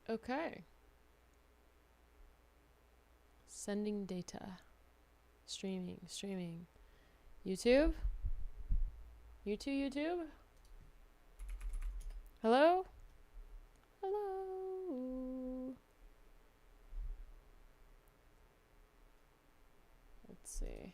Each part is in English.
Okay. Sending data. Streaming. YouTube? YouTube? Hello? Hello? Let's see.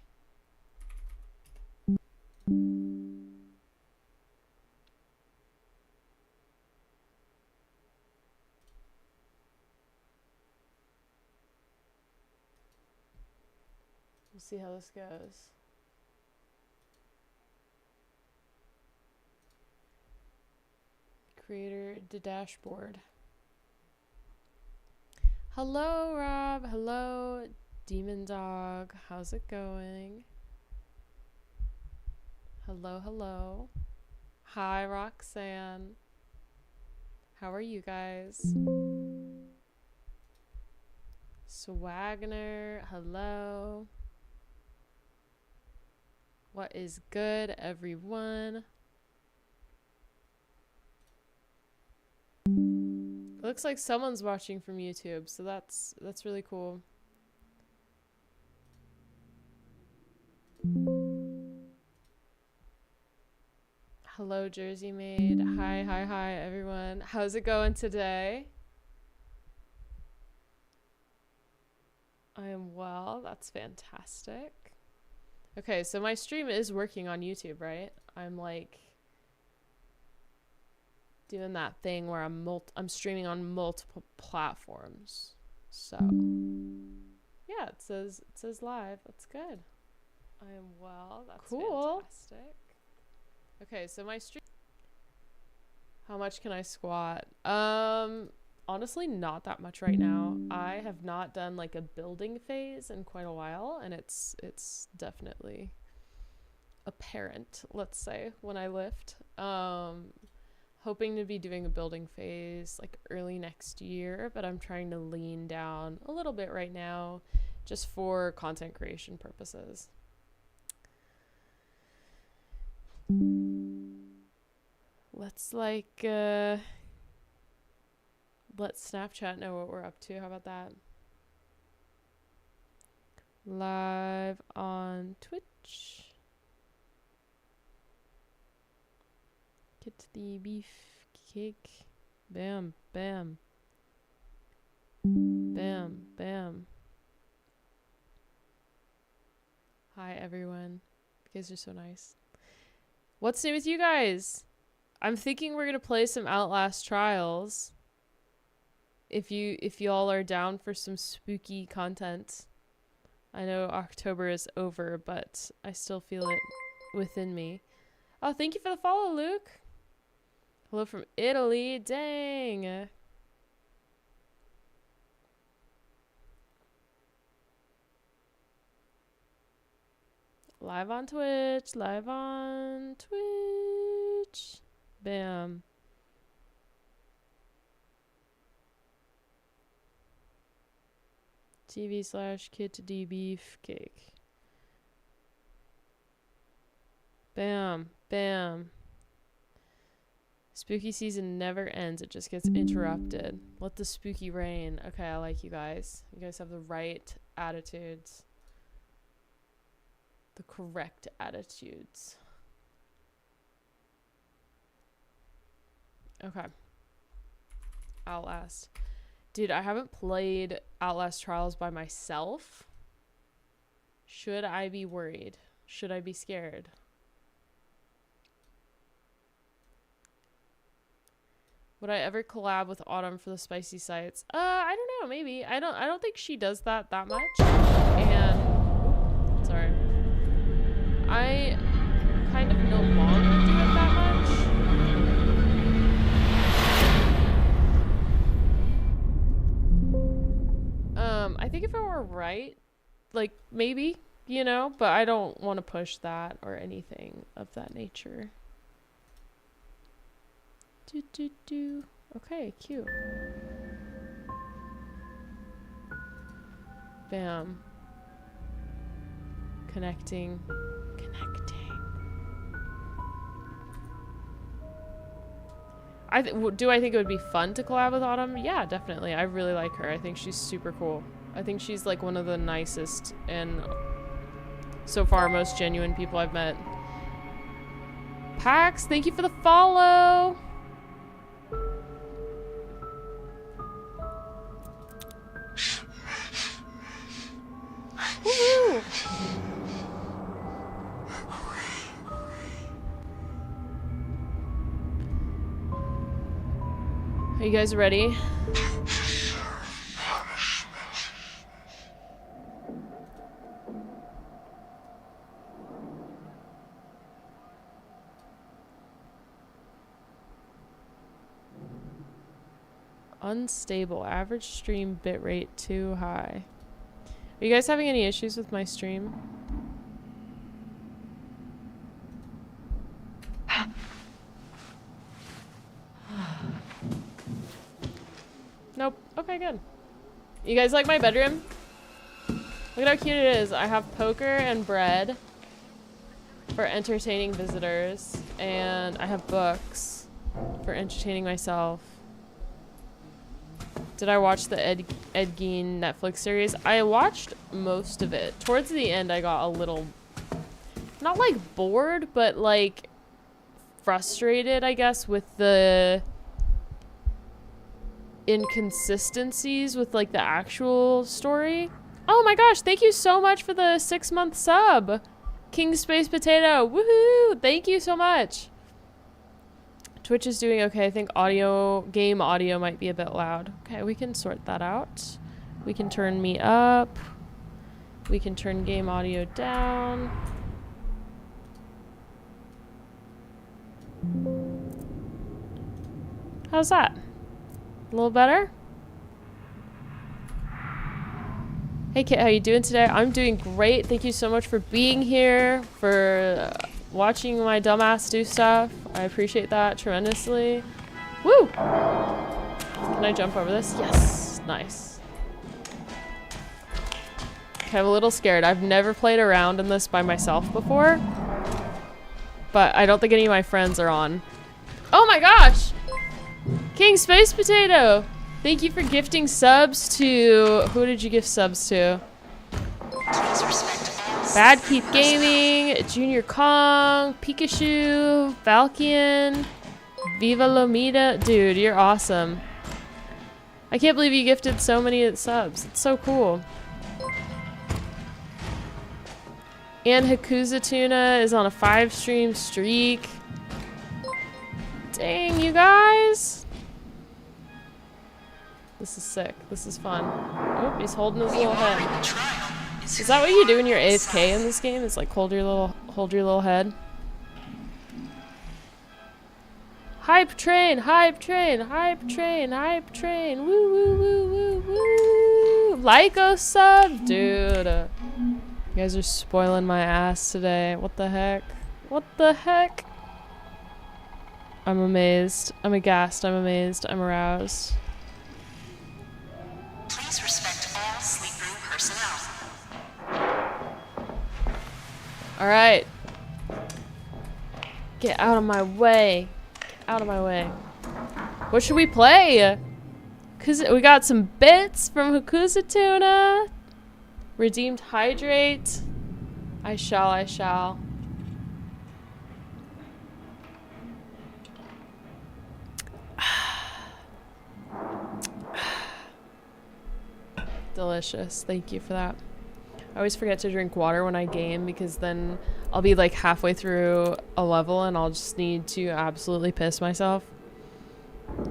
We'll see how this goes. Creator the dashboard. Hello, Rob. Hello, Demon Dog. How's it going? Hello. Hi, Roxanne. How are you guys? Swagner. Hello. What is good, everyone? It looks like someone's watching from YouTube, so that's really cool. Hello, Jersey Maid. Hi, everyone. How's it going today? I am well. That's fantastic. Okay, so my stream is working on YouTube, right? I'm like doing that thing where I'm streaming on multiple platforms. So yeah, it says live. That's good. I am well. That's cool. Fantastic. Okay, so my stream. How much can I squat? Honestly, not that much right now. I have not done like a building phase in quite a while, and it's definitely apparent, let's say, when I lift. Hoping to be doing a building phase like early next year, but I'm trying to lean down a little bit right now just for content creation purposes. Let's let Snapchat know what we're up to. How about that? Live on Twitch. Get the beefcake. Bam. Hi, everyone. You guys are so nice. What's new with you guys? I'm thinking we're gonna play some Outlast Trials. If y'all are down for some spooky content. I know October is over, but I still feel it within me. Oh, thank you for the follow, Luke. Hello from Italy. Dang. Live on Twitch. Bam. TV/KitD beefcake. Bam. Spooky season never ends. It just gets interrupted. Let the spooky reign. Okay, I like you guys. You guys have the right attitudes. The correct attitudes. Okay. Outlast. Dude, I haven't played Outlast Trials by myself. Should I be worried? Should I be scared? Would I ever collab with Autumn for the spicy sites? I don't know, maybe. I don't think she does that much. And sorry. I kind of no longer do it that much. I think if I were right, like maybe, you know, but I don't want to push that or anything of that nature. Okay, cute. Bam. Connecting. Do I think it would be fun to collab with Autumn? Yeah, definitely. I really like her. I think she's super cool. I think she's like one of the nicest and so far most genuine people I've met. Pax, thank you for the follow. Woohoo! Are you guys ready? Unstable. Average stream bitrate too high. Are you guys having any issues with my stream? Nope. Okay, good. You guys like my bedroom? Look at how cute it is. I have poker and bread for entertaining visitors, and I have books for entertaining myself. Did I watch the Ed Gein Netflix series? I watched most of it. Towards the end, I got a little, not like bored, but like frustrated, I guess, with the inconsistencies with like the actual story. Oh my gosh, thank you so much for the 6-month sub. King Space Potato, woohoo! Thank you so much. Twitch is doing okay. I think game audio might be a bit loud. Okay, we can sort that out. We can turn me up. We can turn game audio down. How's that? A little better? Hey Kit, how you doing today? I'm doing great. Thank you so much for being here, for watching my dumbass do stuff. I appreciate that tremendously. Woo! Can I jump over this? Yes. Nice. Okay, I'm a little scared. I've never played around in this by myself before, but I don't think any of my friends are on. Oh my gosh! King Space Potato! Thank you for gifting subs to... Who did you gift subs to? Bad Keith Gaming, Junior Kong, Pikachu, Valkian, Viva Lomita. Dude, you're awesome. I can't believe you gifted so many subs. It's so cool. And Hakuza Tuna is on a 5-stream streak. Dang, you guys. This is sick. This is fun. Oh, he's holding his little head. Is that what you do when you're AFK in this game? It's like hold your little head. Hype train, hype train, hype train, hype train. Woo woo woo woo woo. Lyco sub, dude. You guys are spoiling my ass today. What the heck? What the heck? I'm amazed. I'm aghast. I'm amazed. I'm aroused. Please respect all sleep room personnel. All right. Get out of my way. Get out of my way. What should we play? Cause we got some bits from Hakuza Tuna. Redeemed Hydrate. I shall. Delicious. Thank you for that. I always forget to drink water when I game because then I'll be like halfway through a level and I'll just need to absolutely piss myself.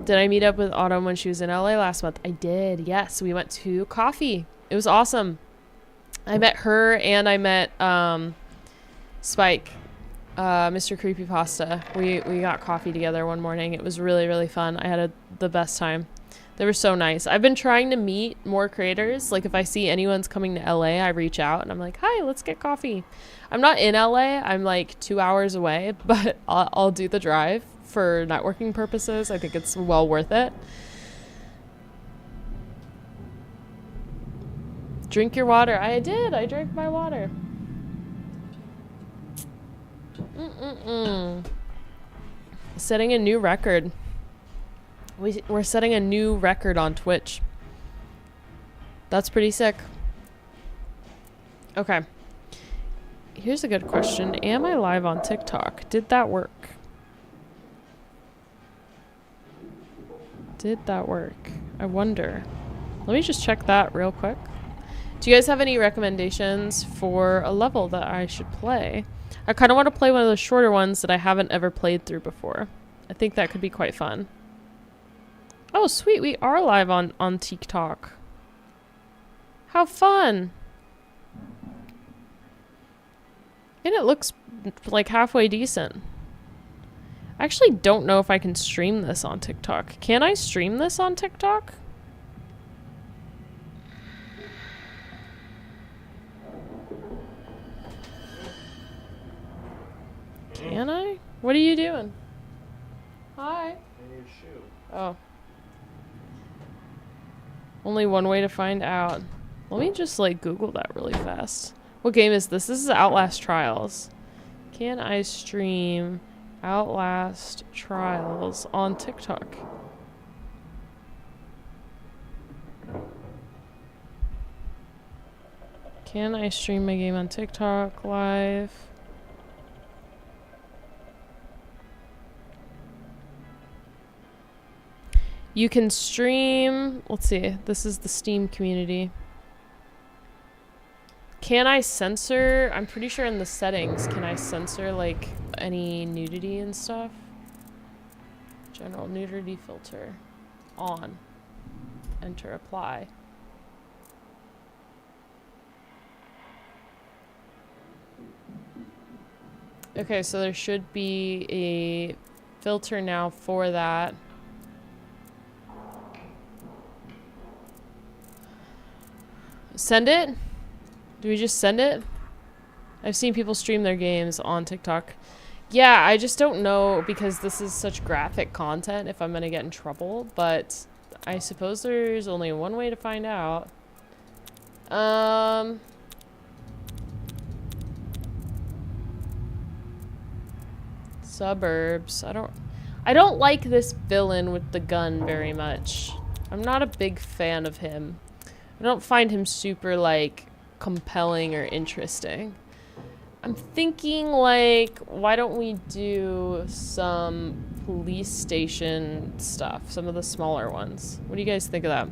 Did I meet up with Autumn when she was in LA last month? I did. Yes, we went to coffee. It was awesome. I met her and I met Spike, Mr. Creepypasta. We got coffee together one morning. It was really, really fun. I had the best time. They were so nice. I've been trying to meet more creators. Like if I see anyone's coming to LA, I reach out and I'm like, hi, let's get coffee. I'm not in LA. I'm like 2 hours away, but I'll do the drive for networking purposes. I think it's well worth it. Drink your water. I did. I drank my water. Setting a new record. We're setting a new record on Twitch. That's pretty sick. Okay. Here's a good question. Am I live on TikTok? Did that work? Did that work? I wonder. Let me just check that real quick. Do you guys have any recommendations for a level that I should play? I kind of want to play one of the shorter ones that I haven't ever played through before. I think that could be quite fun. Oh, sweet. We are live on TikTok. How fun. And it looks like halfway decent. I actually don't know if I can stream this on TikTok. Can I stream this on TikTok? Can I? What are you doing? Hi. Oh. Only one way to find out. Let me just like Google that really fast. What game is this? This is Outlast Trials. Can I stream Outlast Trials on TikTok? Can I stream my game on TikTok live? You can stream, let's see, this is the Steam community. Can I censor, I'm pretty sure in the settings, can I censor like any nudity and stuff? General nudity filter, on, enter apply. Okay, so there should be a filter now for that. Send it? Do we just send it? I've seen people stream their games on TikTok. Yeah, I just don't know because this is such graphic content if I'm gonna get in trouble, but I suppose there's only one way to find out. Suburbs. I don't like this villain with the gun very much. I'm not a big fan of him. I don't find him super, like, compelling or interesting. I'm thinking, like, why don't we do some police station stuff? Some of the smaller ones. What do you guys think of that?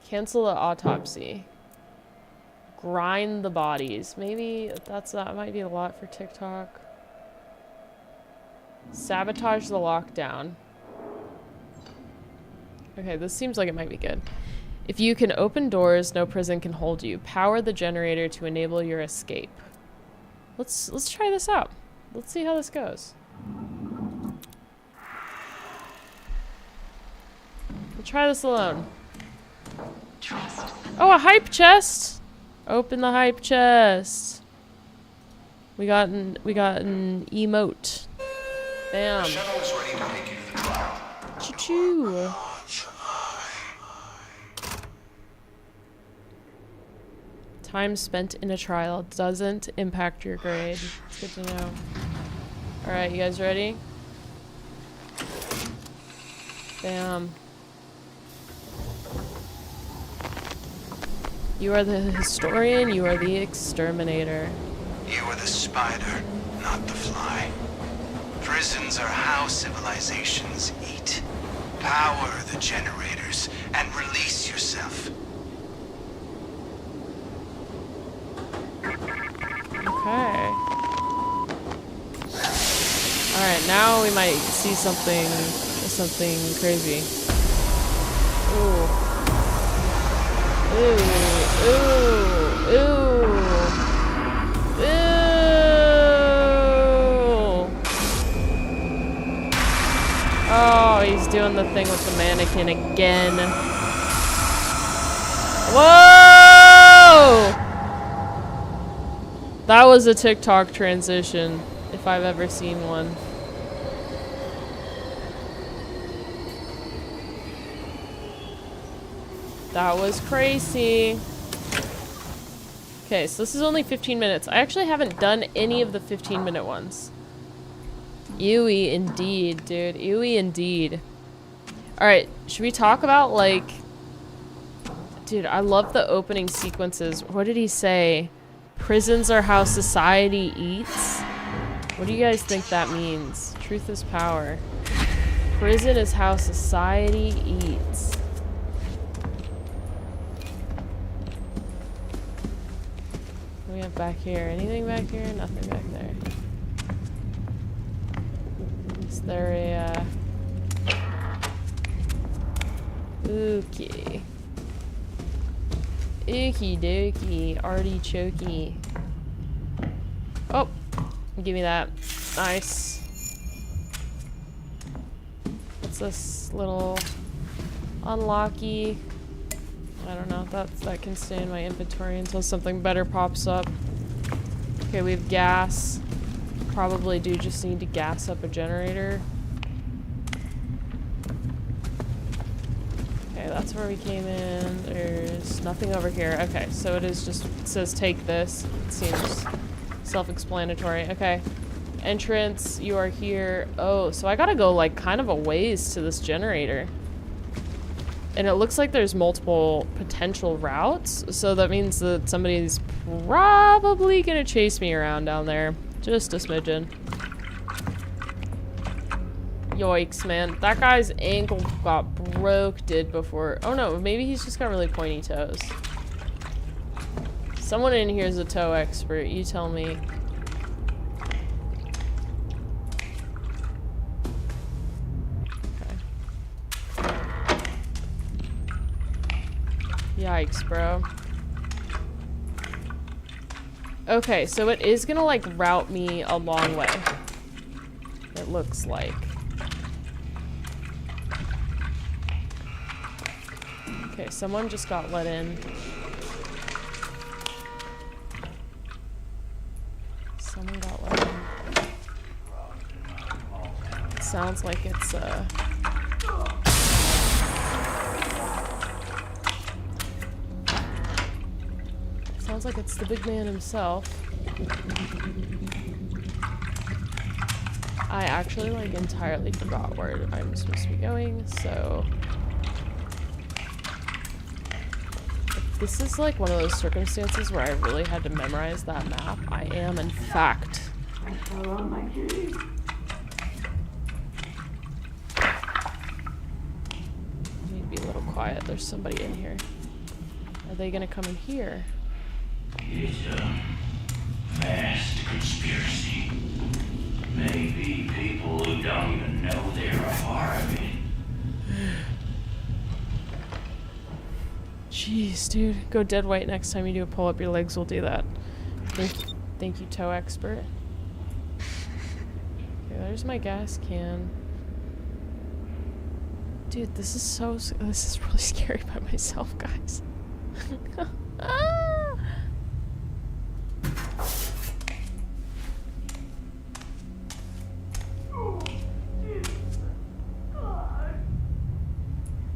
Cancel the autopsy. Grind the bodies. Maybe that might be a lot for TikTok. Sabotage the lockdown. Okay, this seems like it might be good. If you can open doors, no prison can hold you. Power the generator to enable your escape. Let's try this out. Let's see how this goes. We'll try this alone. Oh, a hype chest! Open the hype chest. We got an emote. Bam. The shuttle is ready to take you to the trial. Choo-choo. Time spent in a trial doesn't impact your grade. It's good to know. Alright, you guys ready? Bam. You are the historian, you are the exterminator. You are the spider, not the fly. Prisons are how civilizations eat. Power the generators and release yourself. Okay. Alright, now we might see something crazy. Ooh. Ooh. Ooh. Ooh. Ooh. Oh, he's doing the thing with the mannequin again. Whoa! That was a TikTok transition, if I've ever seen one. That was crazy. Okay, so this is only 15 minutes. I actually haven't done any of the 15-minute ones. Ewy indeed, dude. Ewy indeed. Alright, should we talk about, like... Dude, I love the opening sequences. What did he say? Prisons are how society eats? What do you guys think that means? Truth is power. Prison is how society eats. What do we have back here? Anything back here? Nothing back there. Is there a, Okay. Okie dokie. Artichokey. Oh! Give me that. Nice. What's this little unlocky? I don't know. That can stay in my inventory until something better pops up. Okay, we have gas. Probably do just need to gas up a generator. Okay, that's where we came in. There's nothing over here. Okay, so it is just, it says take this. It seems self-explanatory. Okay. Entrance, you are here. Oh, so I gotta go like kind of a ways to this generator. And it looks like there's multiple potential routes. So that means that somebody's probably gonna chase me around down there. Just a smidgen. Yikes, man. That guy's ankle got broke, did before. Oh no, maybe he's just got really pointy toes. Someone in here is a toe expert. You tell me. Okay. Yikes, bro. Okay, so it is gonna like route me a long way. It looks like. Okay, someone just got let in. Someone got let in. It sounds like it's sounds like it's the big man himself. I actually like entirely forgot where I'm supposed to be going, so this is like one of those circumstances where I really had to memorize that map. I am, in fact. I need to be a little quiet. There's somebody in here. Are they gonna come in here? It's a vast conspiracy. Maybe people who don't even know they're a part of it. Jeez, dude. Go dead weight next time you do a pull up your legs. We'll do that. Thank you, toe expert. Okay, there's my gas can. Dude, this is really scary by myself, guys.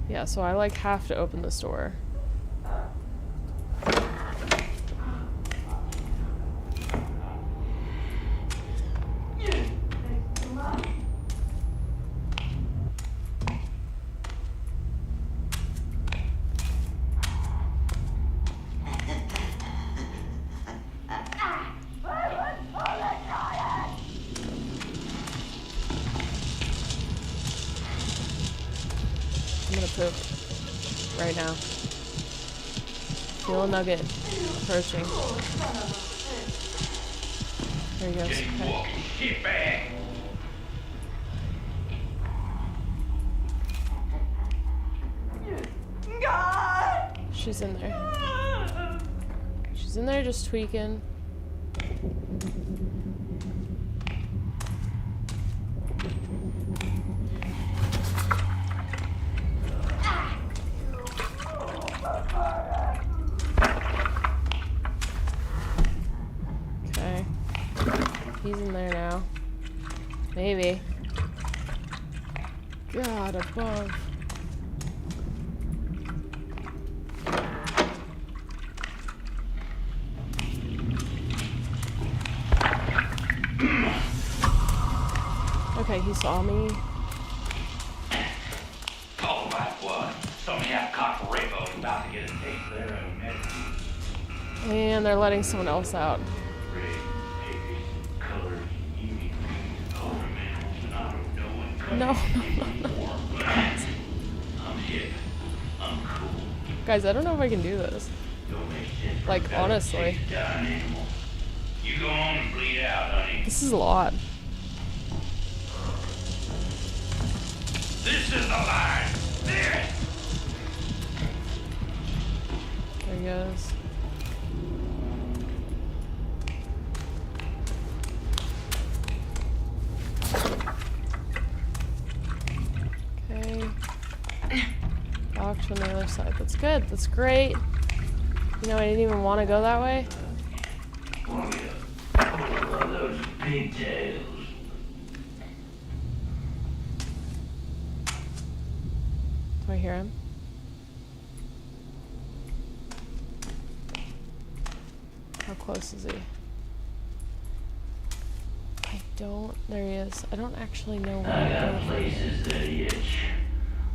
Yeah, so I like have to open this door. I'm gonna poop right now. Feel a nugget approaching. There he goes. Okay. Get back! She's in there. She's in there just tweaking. Okay. He's in there now. Maybe. God above. he saw me. Oh, my what? Some half cocked rainbow about to get a taste there of medicine. And they're letting someone else out. Red, babies, colors, eating things, ornamentals, and I don't know what colors. No. I'm hip. I'm cool. Guys, I don't know if I can do this. Don't make sense. Like, honestly. Dying animal. You go on and bleed out, honey. This is a lot. This is the line. There. There he goes. Okay. Locked on the other side. That's good. That's great. You know, I didn't even want to go that way. Oh, those pigtails. Do I hear him? How close is he? I don't. There he is. I don't actually know where I to got go. places that itch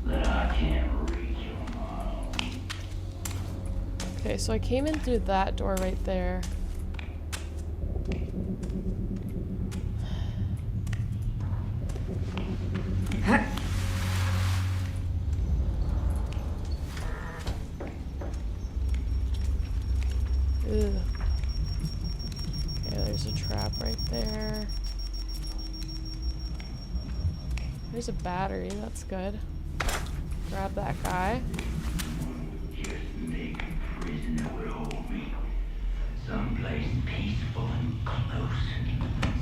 that I can't reach on my own. Okay, so I came in through that door right there. Ugh. Okay, there's a trap right there. There's a battery, that's good. Grab that guy. Just make a prison that would hold me. Someplace peaceful and close.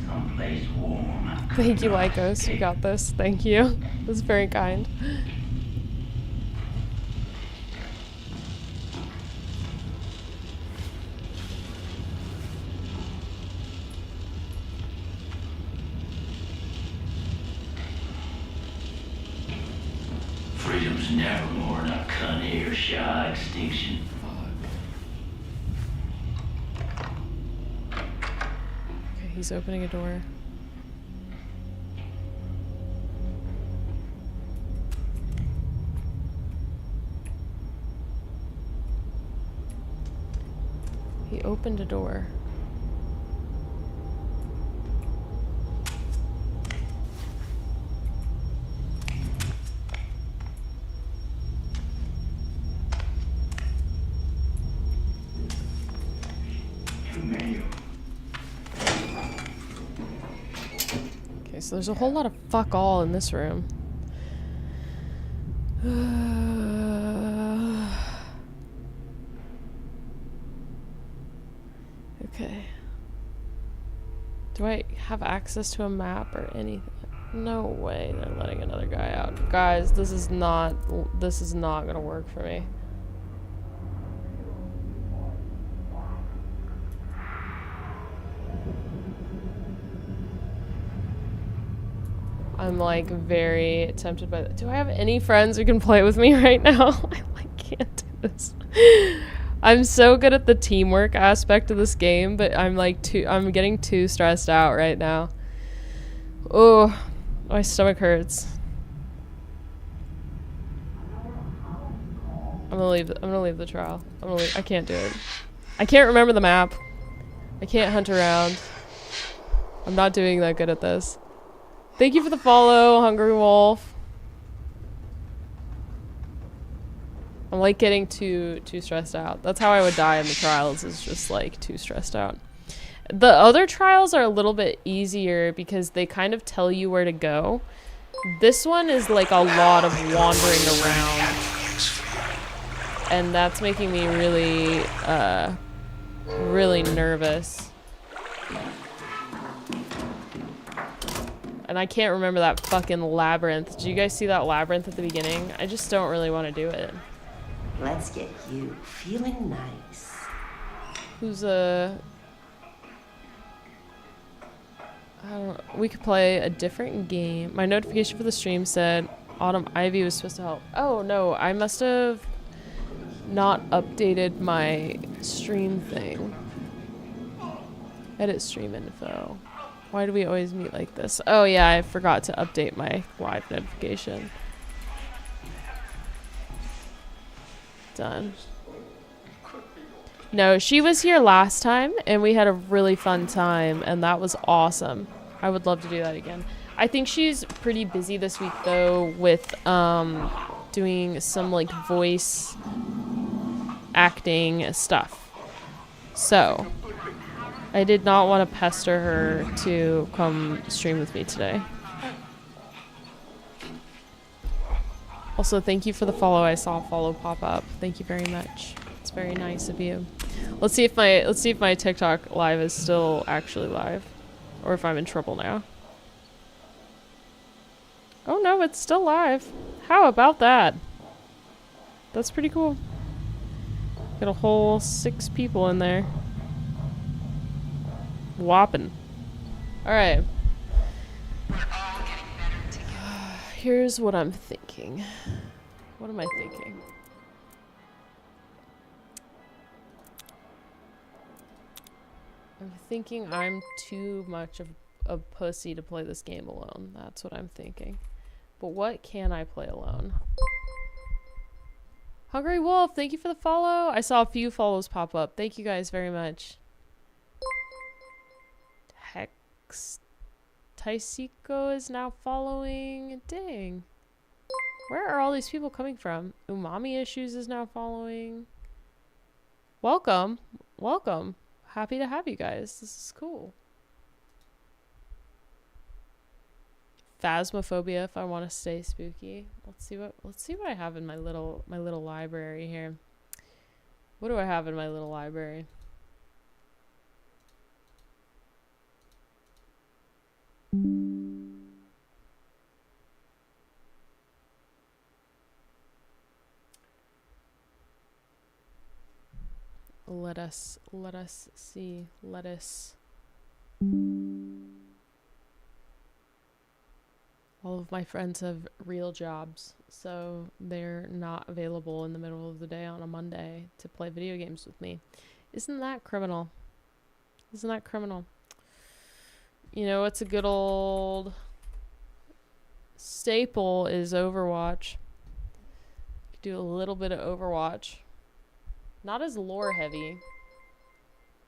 Someplace warm. Thank you, Lycos. You got this. Thank you. That's very kind. Freedom's never more than a cunt hair shy extinction. Okay, he's opening a door. He opened a door. Too many of them. Okay, so there's a whole lot of fuck all in this room. Okay. Do I have access to a map or anything? No way they're letting another guy out. Guys, this is not gonna work for me. I'm like very tempted by that. Do I have any friends who can play with me right now? I like can't do this. I'm so good at the teamwork aspect of this game, but I'm getting too stressed out right now. Oh, my stomach hurts. I'm gonna leave the trial. I can't do it. I can't remember the map. I can't hunt around. I'm not doing that good at this. Thank you for the follow, Hungry Wolf. I'm like getting too stressed out. That's how I would die in the trials, is just like too stressed out. The other trials are a little bit easier because they kind of tell you where to go. This one is like a lot of wandering around. And that's making me really, really nervous. And I can't remember that fucking labyrinth. Did you guys see that labyrinth at the beginning? I just don't really want to do it. Let's get you feeling nice. Who's I don't know. We could play a different game. My notification for the stream said Autumn Ivy was supposed to help. Oh no, I must have not updated my stream thing. Edit stream info. Why do we always meet like this? Oh yeah, I forgot to update my live notification. Done. No, she was here last time and we had a really fun time and that was awesome. I would love to do that again. I think she's pretty busy this week though with doing some like voice acting stuff. So I did not want to pester her to come stream with me today. Also, thank you for the follow. I saw a follow pop up. Thank you very much. It's very nice of you. Let's see if my TikTok live is still actually live, or if I'm in trouble now. Oh no, it's still live. How about that? That's pretty cool. Got a whole 6 people in there. Whopping. Alright. Here's what I'm thinking. What am I thinking? I'm thinking I'm too much of a pussy to play this game alone. That's what I'm thinking. But what can I play alone? Hungry Wolf, thank you for the follow. I saw a few follows pop up. Thank you guys very much. Hex Taisiko is now following. Dang. Where are all these people coming from? Umami Issues is now following. Welcome. Welcome. Happy to have you guys. This is cool. Phasmophobia if I want to stay spooky. Let's see what I have in my little library here. What do I have in my little library? Let us see. Lettuce. All of my friends have real jobs, so they're not available in the middle of the day on a Monday to play video games with me. Isn't that criminal? Isn't that criminal? You know, it's a good old staple is Overwatch. Do a little bit of Overwatch. Not as lore heavy.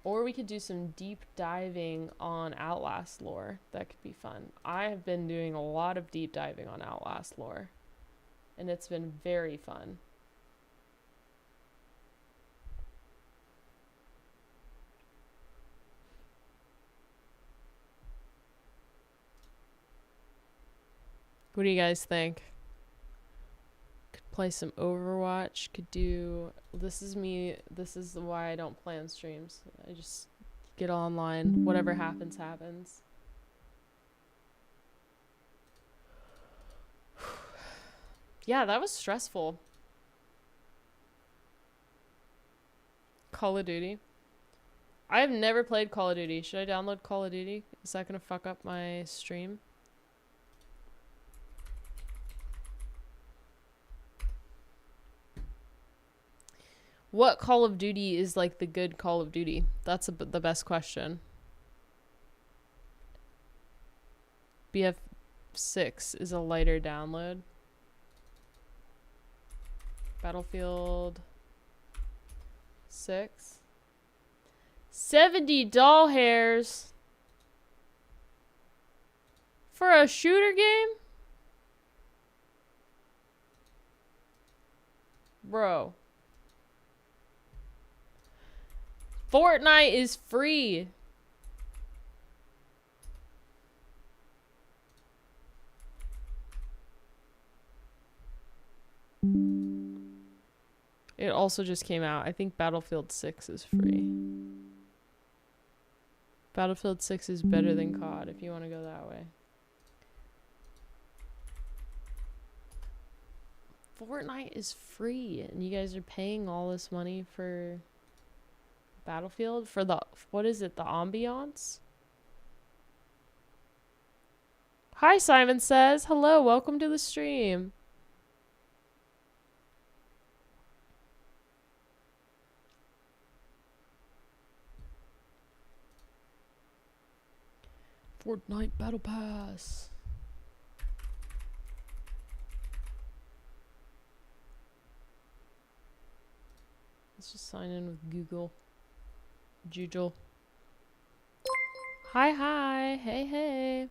Or we could do some deep diving on Outlast lore. That could be fun. I have been doing a lot of deep diving on Outlast lore. And it's been very fun. What do you guys think? Could play some Overwatch. Could do... This is me. This is why I don't play on streams. I just get online. Whatever happens, happens. Yeah, that was stressful. Call of Duty. I have never played Call of Duty. Should I download Call of Duty? Is that going to fuck up my stream? What Call of Duty is like the good Call of Duty? That's the best question. BF6 is a lighter download. Battlefield 6. 70 doll hairs for a shooter game? Bro. Fortnite is free. It also just came out. I think Battlefield 6 is free. Battlefield 6 is better than COD if you want to go that way. Fortnite is free and you guys are paying all this money for Battlefield? For the, what is it, the ambiance? Hi, Simon says. Hello, welcome to the stream. Fortnite Battle Pass. Let's just sign in with Google. Jujul. Hi, hi. Hey, hey.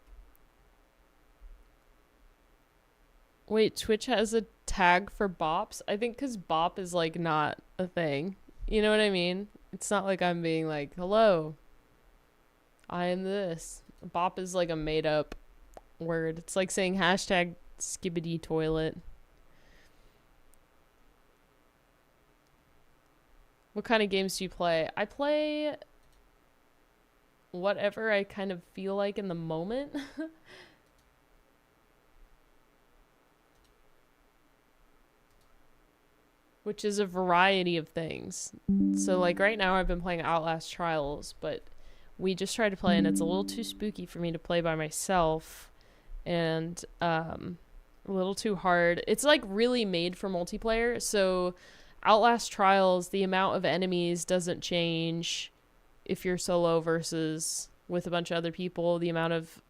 Wait, Twitch has a tag for bops? I think because bop is like not a thing. You know what I mean? It's not like I'm being like, hello, I am this. Bop is like a made up word. It's like saying hashtag skibbity toilet. What kind of games do you play? I play whatever I kind of feel like in the moment. Which is a variety of things. So like right now I've been playing Outlast Trials, but we just tried to play and it's a little too spooky for me to play by myself. And a little too hard. It's like really made for multiplayer. So Outlast Trials, the amount of enemies doesn't change if you're solo versus with a bunch of other people. The amount of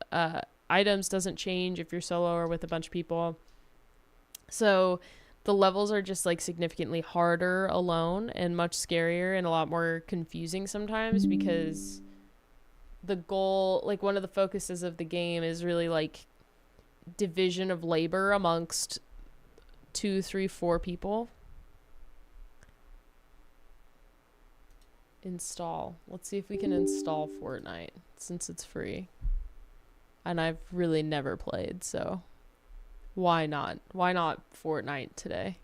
items doesn't change if you're solo or with a bunch of people. So the levels are just like significantly harder alone and much scarier and a lot more confusing sometimes because the goal, like one of the focuses of the game is really like division of labor amongst 2, 3, 4 people. Install. Let's see if we can install Fortnite since it's free. And I've really never played, so why not? Why not Fortnite today?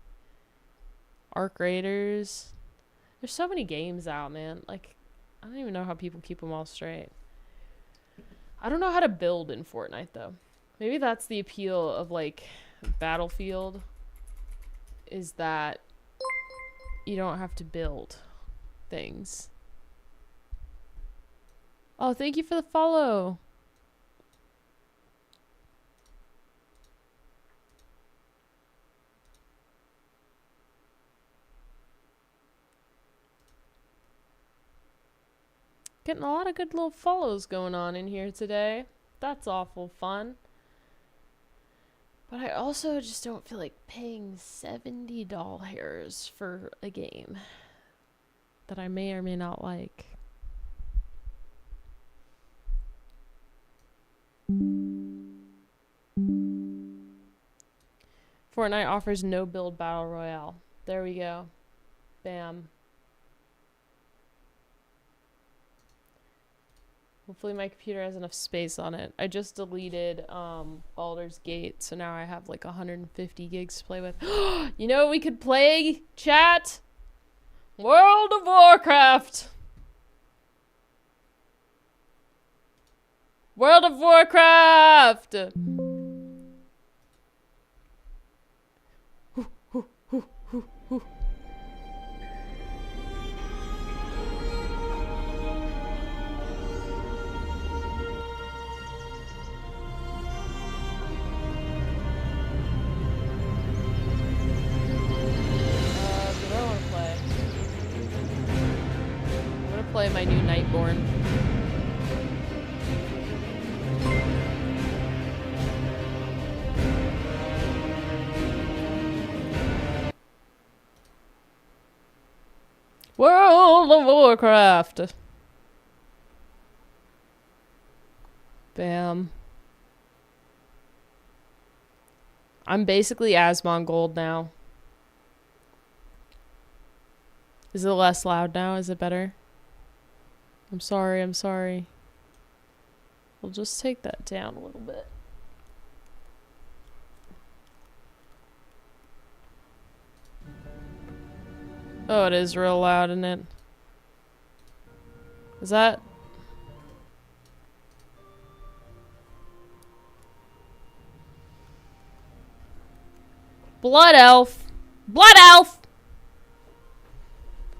Arc Raiders. There's so many games out, man. Like, I don't even know how people keep them all straight. I don't know how to build in Fortnite, though. Maybe that's the appeal of, like, Battlefield, is that you don't have to build things. Oh, thank you for the follow. Getting a lot of good little follows going on in here today. That's awful fun. But I also just don't feel like paying $70 for a game that I may or may not like. Fortnite offers no build battle royale. There we go. Bam. Hopefully my computer has enough space on it. I just deleted Baldur's Gate, so now I have like 150 gigs to play with. You know what we could play, chat? World of Warcraft! World of Warcraft! Play my new Nightborn. World of Warcraft. Bam. I'm basically Asmongold now. Is it less loud now? Is it better? I'm sorry, I'm sorry. We'll just take that down a little bit. Oh, it is real loud, isn't it? Is that... Blood Elf! Blood Elf!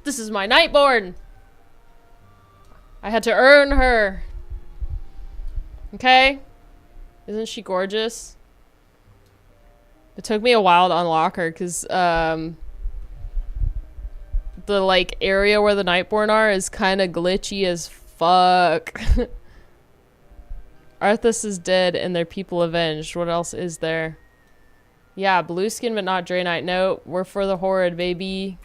This is my Nightborn! I had to earn her. Okay? Isn't she gorgeous? It took me a while to unlock her because the like area where the Nightborn are is kind of glitchy as fuck. Arthas is dead and their people avenged. What else is there? Yeah, blue skin but not Draenei. No, we're for the Horde, baby.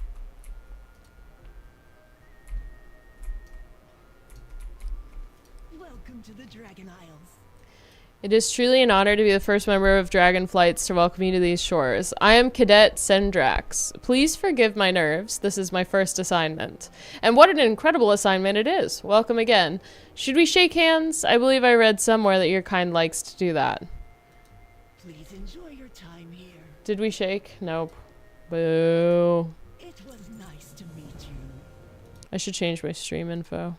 Welcome to the Dragon Isles. It is truly an honor to be the first member of Dragon Flights to welcome you to these shores. I am Cadet Sendrax. Please forgive my nerves. This is my first assignment. And what an incredible assignment it is. Welcome again. Should we shake hands? I believe I read somewhere that your kind likes to do that. Please enjoy your time here. Did we shake? Nope. Boo. It was nice to meet you. I should change my stream info.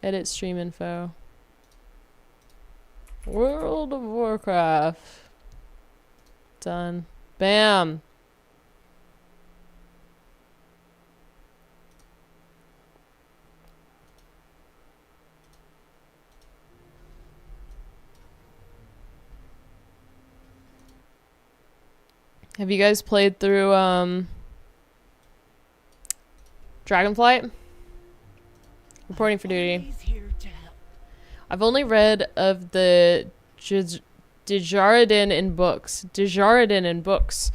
Edit stream info. World of Warcraft. Done. Bam. Have you guys played through Dragonflight? Reporting for duty. Always here to help. I've only read of the Desjardins in books. Desjardins in books.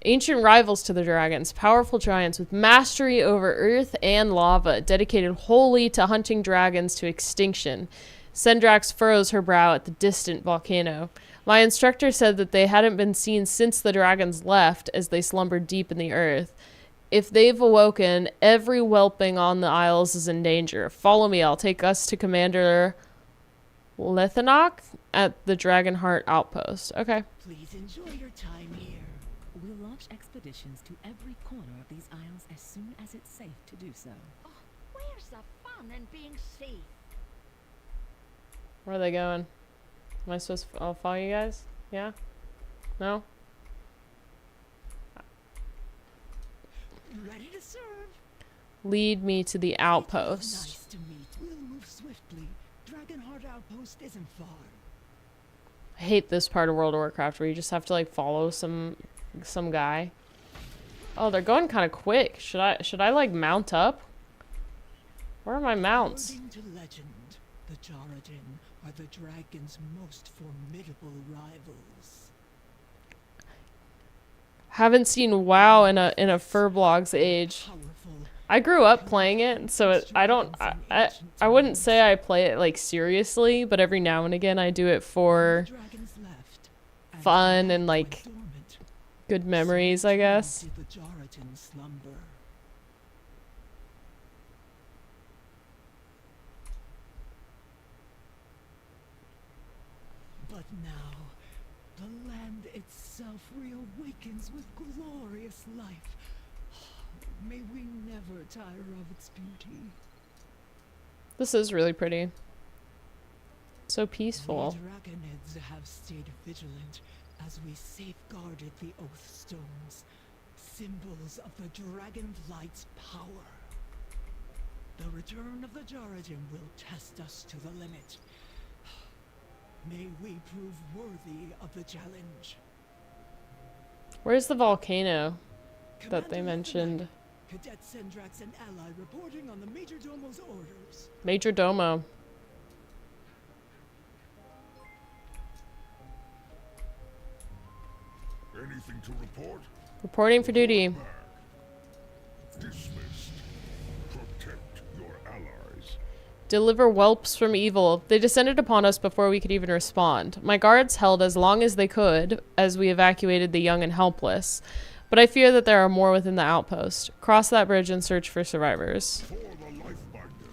Ancient rivals to the dragons, powerful giants with mastery over earth and lava, dedicated wholly to hunting dragons to extinction. Sendrax furrows her brow at the distant volcano. My instructor said that they hadn't been seen since the dragons left, as they slumbered deep in the earth. If they've awoken, every whelping on the Isles is in danger. Follow me, I'll take us to Commander Lethanok at the Dragonheart Outpost. Okay. Please enjoy your time here. We'll launch expeditions to every corner of these isles as soon as it's safe to do so. Oh, where's the fun in being safe? Where are they going? Am I supposed to I'll follow you guys? Yeah? No? Ready to serve. Lead me to the outpost. Nice to meet. We'll move swiftly. Dragonheart Outpost isn't far. I hate this part of World of Warcraft where you just have to like follow some guy. Oh, they're going kind of quick. Should I like mount up? Where are my mounts? According to legend, the Jaradin are the dragon's most formidable rivals. Haven't seen WoW in a Furblog's age. Powerful. I grew up playing it, so I wouldn't say I play it like seriously, but every now and again I do it for Dragons left, and fun the and like went dormant. good memories, I guess. Did the Jaradin slumber? But now, the land itself reawakens with glorious life. May we never tire of its beauty. This is really pretty. So peaceful. We dragonids have stayed vigilant as we safeguarded the Oath Stones, symbols of the Dragonflight's power. The return of the Jaradin will test us to the limit. May we prove worthy of the challenge. Where's the volcano that they Commander mentioned? Lethanok, Cadet Sendrax and ally reporting on the Major Domo's orders. Major Domo. Anything to report? Reporting for duty. Back. Dismissed. Protect your allies. Deliver whelps from evil. They descended upon us before we could even respond. My guards held as long as they could as we evacuated the young and helpless. But I fear that there are more within the outpost. Cross that bridge and search for survivors. For the Lifebinder.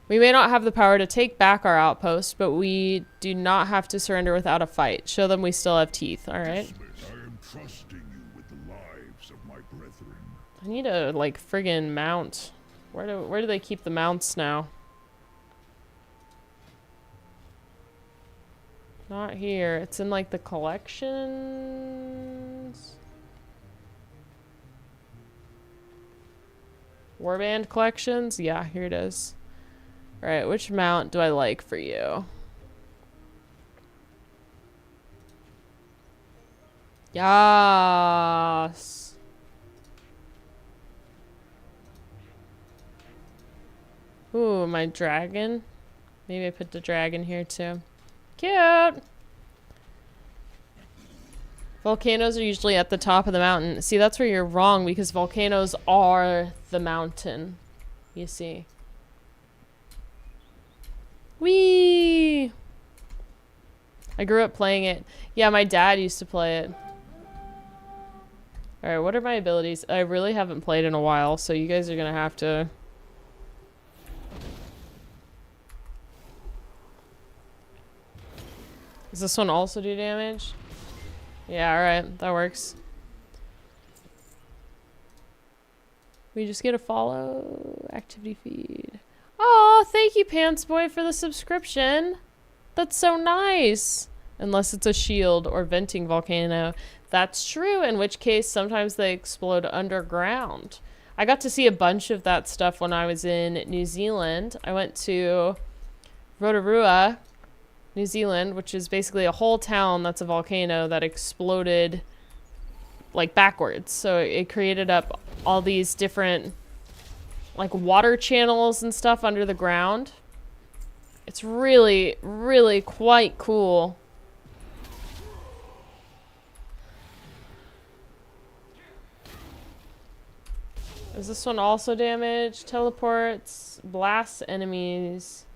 We may not have the power to take back our outpost, but we do not have to surrender without a fight. Show them we still have teeth, alright? Dismissed. I am trusting you with the lives of my brethren. I need a, like, friggin' mount. Where do they keep the mounts now? Not here. It's in, like, the collections. Warband collections? Yeah, here it is. Alright, which mount do I like for you? Yes. Ooh, my dragon. Maybe I put the dragon here too. Cute! Volcanoes are usually at the top of the mountain. See, that's where you're wrong because volcanoes are the mountain. You see. Whee! I grew up playing it. Yeah, my dad used to play it. Alright, what are my abilities? I really haven't played in a while, so you guys are gonna have to... Does this one also do damage? Yeah, alright, that works. We just get a follow activity feed. Oh, thank you, Pants Boy, for the subscription. That's so nice. Unless it's a shield or venting volcano. That's true, in which case sometimes they explode underground. I got to see a bunch of that stuff when I was in New Zealand. I went to Rotorua, New Zealand, which is basically a whole town that's a volcano that exploded like backwards. So it created up all these different like water channels and stuff under the ground. It's really, really quite cool. Is this one also damaged? Teleports, blasts enemies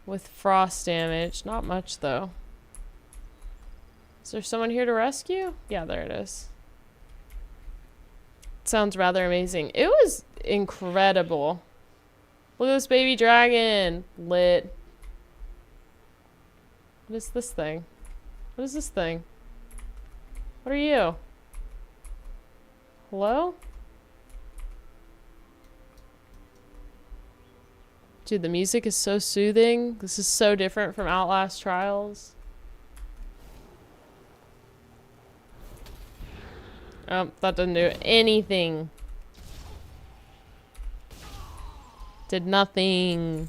with frost damage. Not much though. Is there someone here to rescue? Yeah, there it is. Sounds rather amazing. It was incredible. Look at this baby dragon. Lit. What is this thing? What is this thing? What are you? Hello? Dude, the music is so soothing. This is so different from Outlast Trials. Oh, that didn't do anything. Did nothing.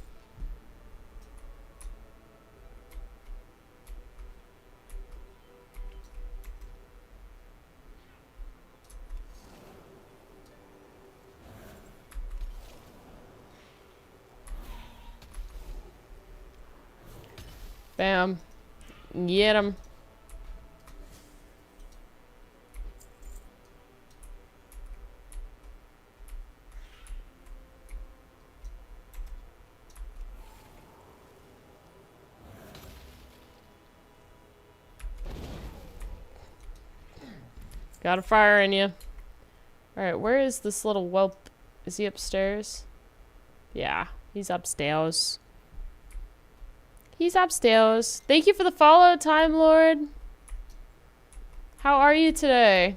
Bam. Get him. Got a fire in you. Alright, where is this little whelp? Is he upstairs? Yeah, he's upstairs. He's upstairs. Thank you for the follow, Time Lord. How are you today?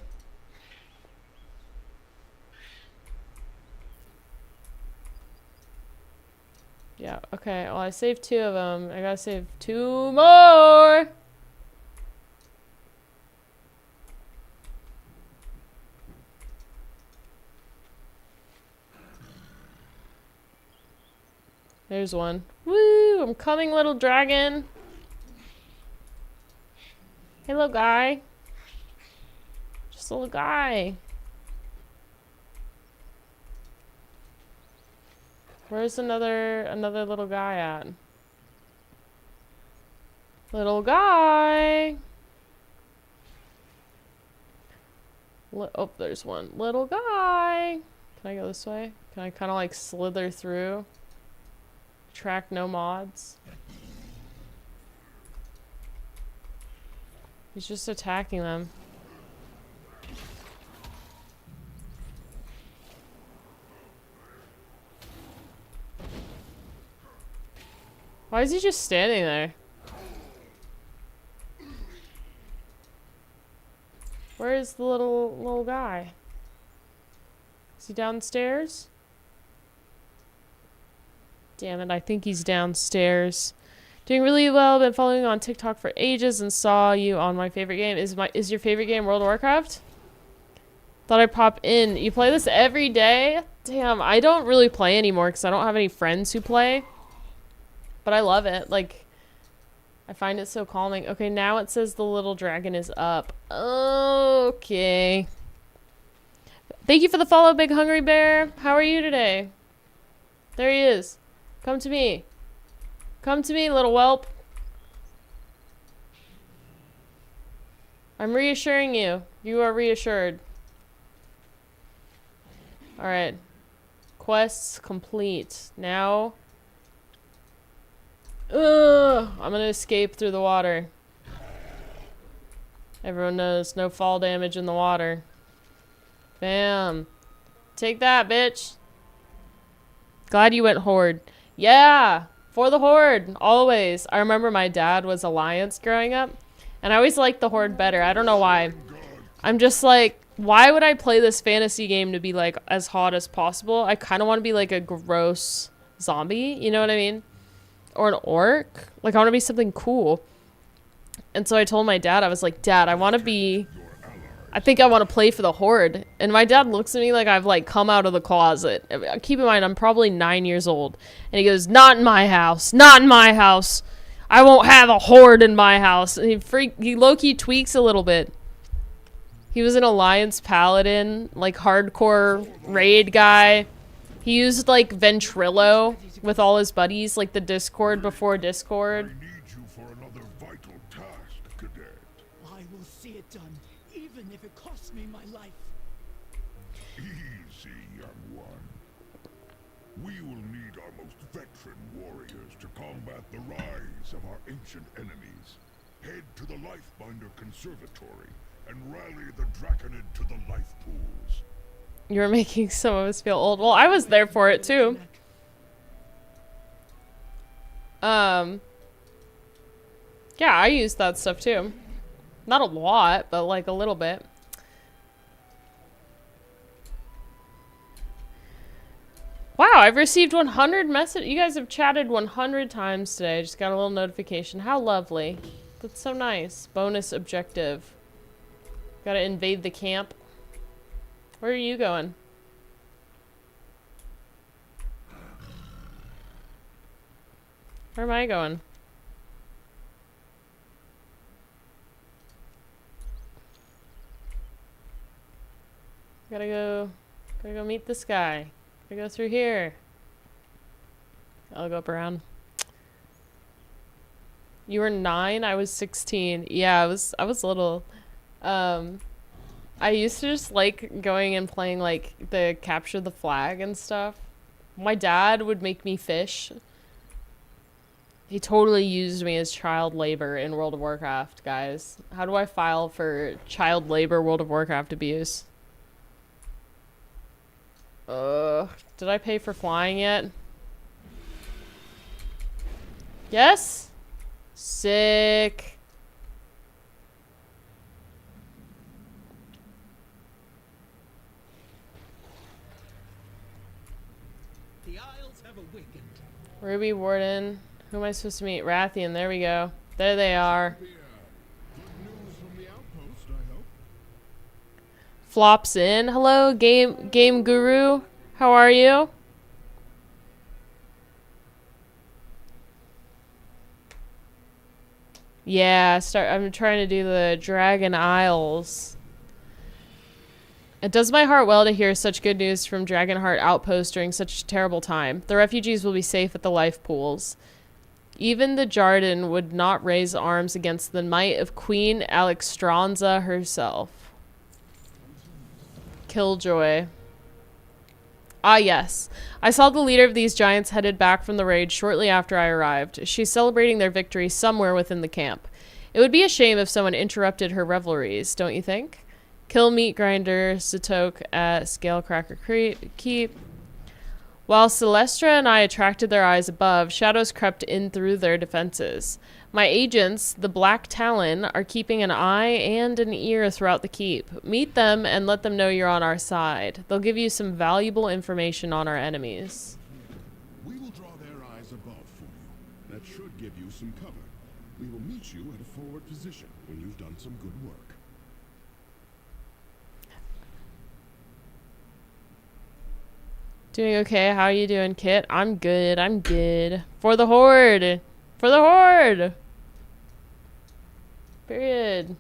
Yeah, okay. Well, I saved 2 of them. I gotta save 2 more. There's one. Woo! I'm coming, little dragon. Hey, little guy. Just a little guy. Where's another little guy at? Little guy. Oh, there's one. Little guy. Can I go this way? Can I kind of like slither through? Track no mods. He's just attacking them. Why is he just standing there? Where is the little guy? Is he downstairs? Damn it, I think he's downstairs. Doing really well. Been following on TikTok for ages and saw you on my favorite game. Is your favorite game World of Warcraft? Thought I'd pop in. You play this every day? Damn, I don't really play anymore because I don't have any friends who play. But I love it. Like, I find it so calming. Okay, now it says the little dragon is up. Okay. Thank you for the follow, Big Hungry Bear. How are you today? There he is. Come to me. Come to me, little whelp. I'm reassuring you. You are reassured. Alright. Quests complete. Now... I'm gonna escape through the water. Everyone knows, no fall damage in the water. Bam. Take that, bitch. Glad you went Horde. Yeah! For the Horde! Always. I remember my dad was Alliance growing up. And I always liked the Horde better. I don't know why. I'm just like, why would I play this fantasy game to be like as hot as possible? I kind of want to be like a gross zombie. You know what I mean? Or an orc. Like, I want to be something cool. And so I told my dad, I was like, Dad, I want to be... I think I want to play for the Horde. And my dad looks at me like I've, like, come out of the closet. Keep in mind, I'm probably 9 years old. And he goes, not in my house. Not in my house. I won't have a Horde in my house. And he low-key tweaks a little bit. He was an Alliance Paladin, like, hardcore raid guy. He used, like, Ventrilo with all his buddies, like the Discord before Discord. I need you for another vital task, Cadet. I will see it done, even if it costs me my life. Easy, young one. We will need our most veteran warriors to combat the rise of our ancient enemies. Head to the Lifebinder Conservatory and rally the Draconid to the life pools. You're making some of us feel old. Well, I was there for it too. Yeah, I used that stuff too. Not a lot, but like a little bit. Wow, I've received 100 messages. You guys have chatted 100 times today. I just got a little notification. How lovely. That's so nice. Bonus objective. Gotta invade the camp. Where are you going? Where am I going? Gotta go meet this guy. Gotta go through here. I'll go up around. You were 9, I was 16. Yeah, I was little. I used to just like going and playing like the capture the flag and stuff. My dad would make me fish. He totally used me as child labor in World of Warcraft, guys. How do I file for child labor World of Warcraft abuse? Did I pay for flying yet? Yes? Sick. The Isles have awakened. Ruby Warden. Who am I supposed to meet? Rathian. There we go. There they are. Good news from the outpost, I hope. Flops in. Hello, game guru. How are you? Yeah, I'm trying to do the Dragon Isles. It does my heart well to hear such good news from Dragonheart Outpost during such a terrible time. The refugees will be safe at the life pools. Even the Jarden would not raise arms against the might of Queen Alexstrasza herself. Killjoy. Ah, yes. I saw the leader of these giants headed back from the raid shortly after I arrived. She's celebrating their victory somewhere within the camp. It would be a shame if someone interrupted her revelries, don't you think? Kill Meat Grinder Satok at Scalecracker Keep. While Celestra and I attracted their eyes above, shadows crept in through their defenses. My agents, the Black Talon, are keeping an eye and an ear throughout the keep. Meet them and let them know you're on our side. They'll give you some valuable information on our enemies. We will draw their eyes above for you. That should give you some cover. We will meet you at a forward position when you've done some good work. Doing okay? How are you doing, Kit? I'm good. I'm good. For the Horde! For the Horde! Period.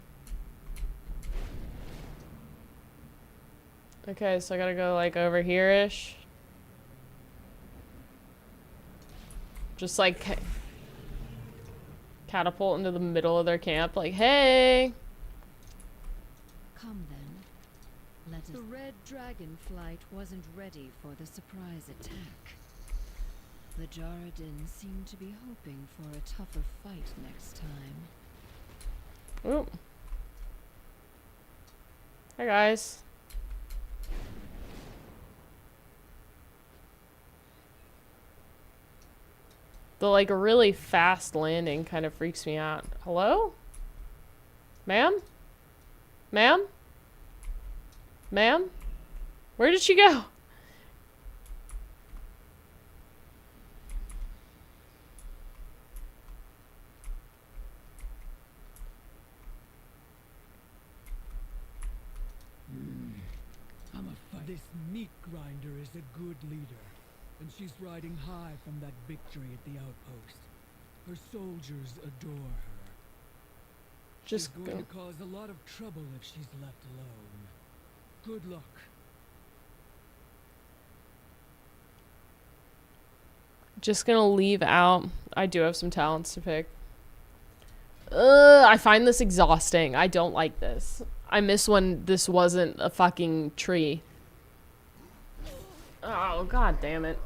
Okay, so I gotta go like over here-ish. Just like catapult into the middle of their camp. Like, hey. Come then. Let us. The red dragonflight wasn't ready for the surprise attack. The Jaredin seem to be hoping for a tougher fight next time. Ooh. Hi guys. The like really fast landing kind of freaks me out. Hello? Ma'am? Ma'am? Ma'am? Where did she go? This meat grinder is a good leader, and she's riding high from that victory at the outpost. Her soldiers adore her. Just she's going to cause a lot of trouble if she's left alone. Good luck. Just gonna leave out. I do have some talents to pick. I find this exhausting. I don't like this. I miss when this wasn't a fucking tree. Oh, god damn it.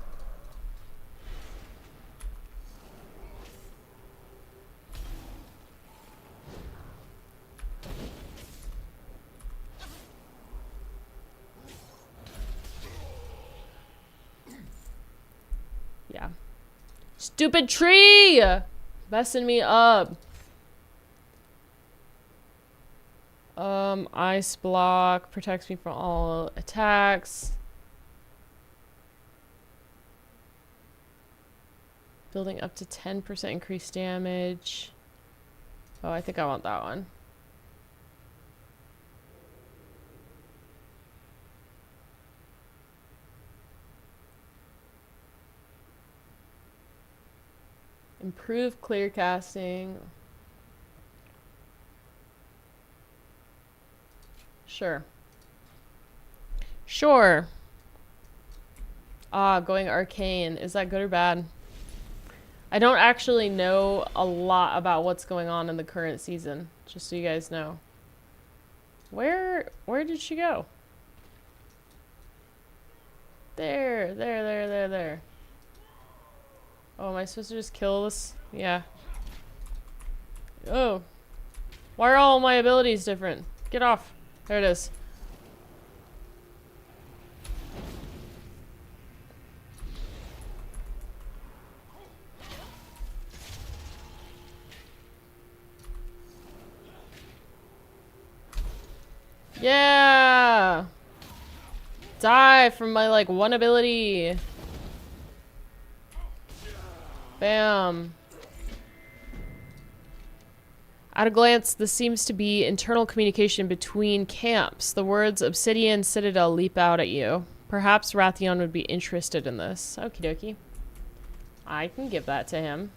Yeah. Stupid tree! Messing me up. Ice block protects me from all attacks. Building up to 10% increased damage. Oh, I think I want that one. Improve clear casting. Sure. Sure. Ah, going arcane. Is that good or bad? I don't actually know a lot about what's going on in the current season, just so you guys know. Where did she go? There. Oh, am I supposed to just kill this? Yeah. Oh. Why are all my abilities different? Get off. There it is. Yeah! Die from my, like, one ability. Bam. At a glance, this seems to be internal communication between camps. The words Obsidian Citadel leap out at you. Perhaps Wrathion would be interested in this. Okie dokie. I can give that to him.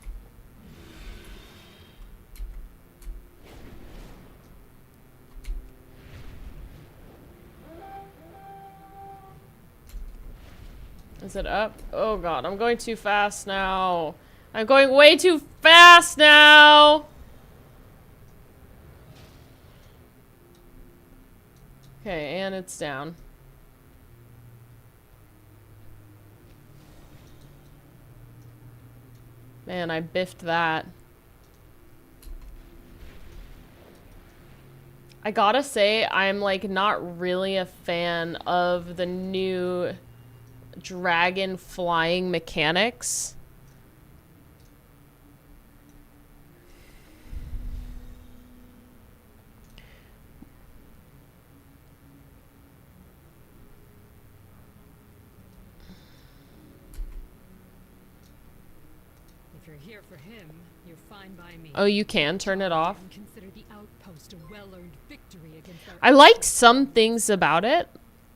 Is it up? Oh god, I'm going too fast now. I'm going way too fast now! Okay, and it's down. Man, I biffed that. I gotta say, I'm like not really a fan of the new dragon flying mechanics. If you're here for him, you're fine by me. Oh, you can turn it off? Consider the outpost a well-earned victory against our I liked some things about it.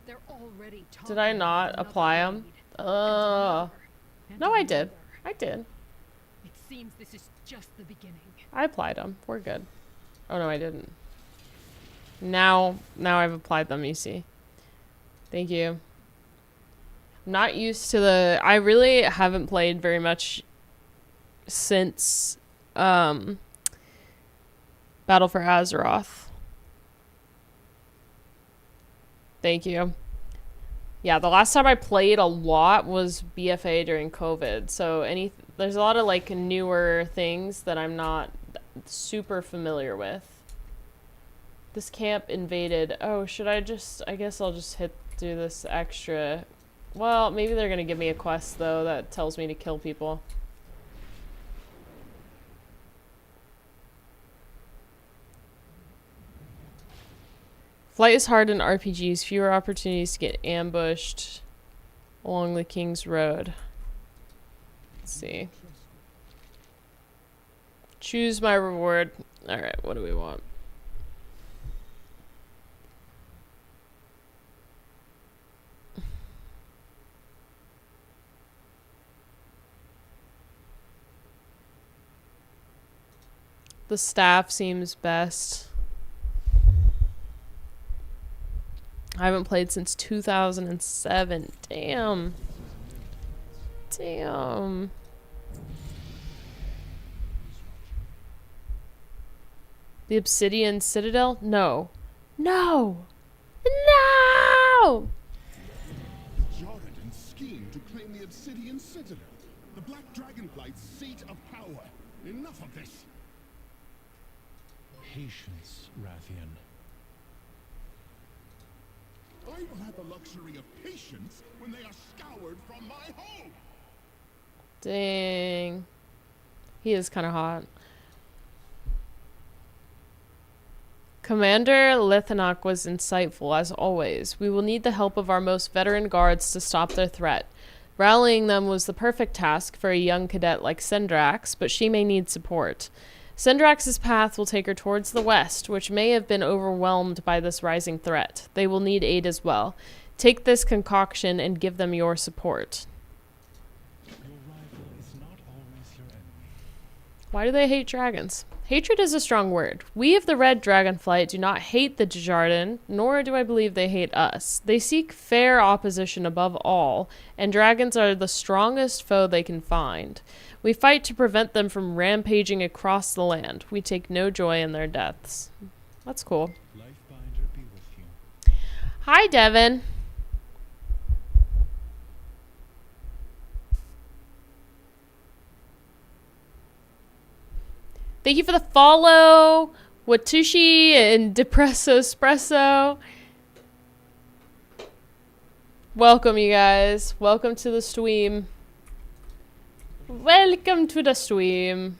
They're already Did I not apply them? No, I did. I did. It seems this is just the beginning. I applied them. We're good. Oh no, I didn't. Now I've applied them, you see. Thank you. I'm not used to the... I really haven't played very much since Battle for Azeroth. Thank you. Yeah, the last time I played a lot was BFA during COVID. So there's a lot of like newer things that I'm not super familiar with. This camp invaded. Oh, should I guess I'll just do this extra. Well, maybe they're gonna give me a quest though that tells me to kill people. Flight is hard in RPGs. Fewer opportunities to get ambushed along the King's Road. Let's see. Choose my reward. Alright, what do we want? The staff seems best. I haven't played since 2007. Damn. Damn. The Obsidian Citadel? No. No! No! The Jardin scheme to claim the Obsidian Citadel, the Black Dragonflight's seat of power. Enough of this. Patience, Rathian. I will have the luxury of patience when they are scoured from my home. Dang. He is kind of hot. Commander Lithanok was insightful, as always. We will need the help of our most veteran guards to stop their threat. Rallying them was the perfect task for a young cadet like Sendrax, but she may need support. Sendrax's path will take her towards the west, which may have been overwhelmed by this rising threat. They will need aid as well. Take this concoction and give them your support. Your rival is not always your enemy. Why do they hate dragons? Hatred is a strong word. We of the Red Dragonflight do not hate the Jardin, nor do I believe they hate us. They seek fair opposition above all, and dragons are the strongest foe they can find. We fight to prevent them from rampaging across the land. We take no joy in their deaths. That's cool. Lifebinder be with you. Hi, Devin. Thank you for the follow, Watushi and Depresso Espresso. Welcome, you guys. Welcome to the stream. Welcome to the stream.